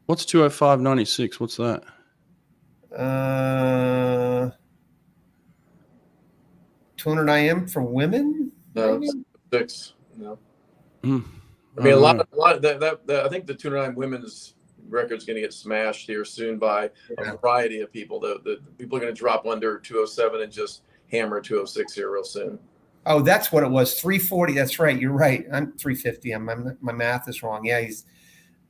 What's 205.96? What's that? 200 IM for women? No, 6. No. I mean, a lot of that. I think the 209 women's record is going to get smashed here soon by a variety of people. The people are going to drop under 207 and just hammer 206 here real soon. Oh, that's what it was. 340. That's right. You're right. I'm 350. My math is wrong. Yeah, he's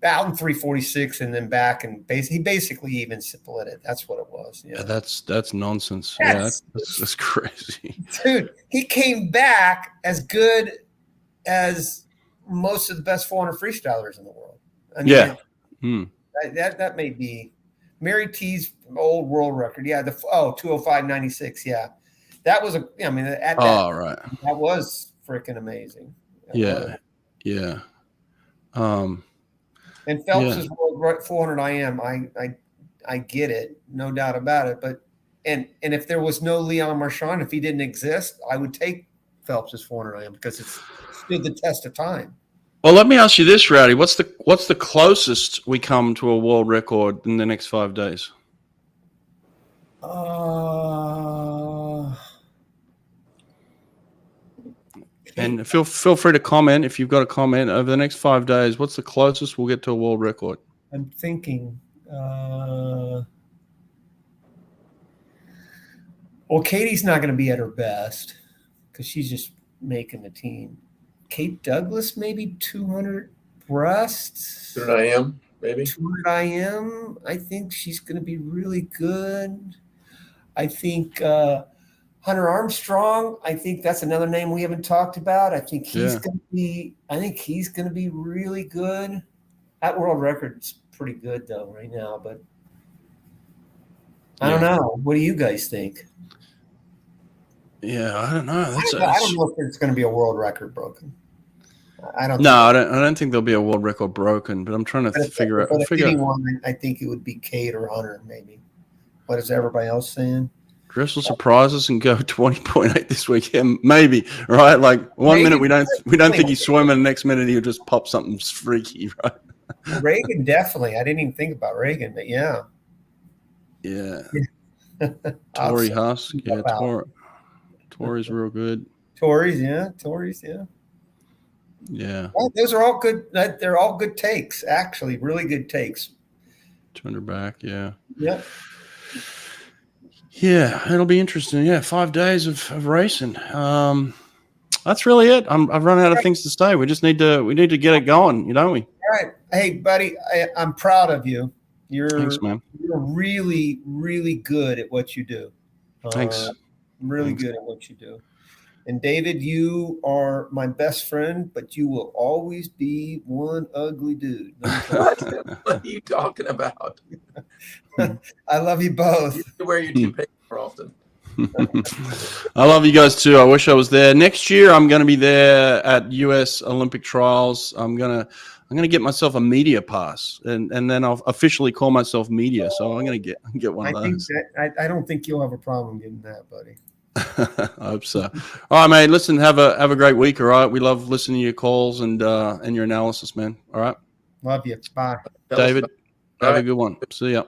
out in 346 and then back, and he basically even split it. That's what it was. Yeah, that's nonsense. That's crazy, dude. He came back as good as most of the best 400 freestylers in the world. I mean, that may be Mary T's old world record. Yeah, 205.96. Yeah. That was that was freaking amazing. Yeah. And Phelps' world 400 IM. I get it, no doubt about it. But and if there was no Leon Marchand, if he didn't exist, I would take Phelps' 400 IM because it's stood the test of time. Well, let me ask you this, Rowdy. What's the closest we come to a world record in the next 5 days? And feel free to comment if you've got a comment over the next 5 days. What's the closest we'll get to a world record? I'm thinking Well, Katie's not going to be at her best because she's just making the team. Kate Douglas, maybe 200 breasts. 200 IM, maybe. 200 IM. I think she's going to be really good. I think Hunter Armstrong. I think that's another name we haven't talked about. I think he's going to be. I think he's going to be really good. That world record's pretty good though right now, but I don't know. What do you guys think? Yeah, I don't know. I don't know if there's going to be a world record broken. I don't think there'll be a world record broken, but I'm trying to figure out. Anyone, I think it would be Kate or Hunter, maybe. What is everybody else saying? Dressel surprises and go 20.8 this weekend, maybe. Right? Like one minute we don't think he's swimming, the next minute he'll just pop something freaky, right? Reagan, definitely. I didn't even think about Reagan, but yeah. Yeah. Tori Husk. Yeah, Tori's real good. Tori's, yeah. Yeah. Well, those are all good. They're all good takes, actually. Really good takes. 200 back, yeah. Yep. Yeah, it'll be interesting. Yeah, 5 days of racing. That's really it. I've run out of things to say. We need to get it going, don't we? All right. Hey, buddy, I'm proud of you. Thanks, man. You're really, really good at what you do. Thanks. Really good at what you do. And David, you are my best friend, but you will always be one ugly dude. What are you talking about? I love you both. You wear your toupee more often. I love you guys too. I wish I was there. Next year I'm going to be there at US Olympic Trials. I'm gonna get myself a media pass, and then I'll officially call myself media. So I'm gonna get one of those. I don't think you'll have a problem getting that, buddy. I hope so. All right, mate. Listen, have a great week. All right. We love listening to your calls and your analysis, man. All right. Love you. Bye. David, have a good one. See ya.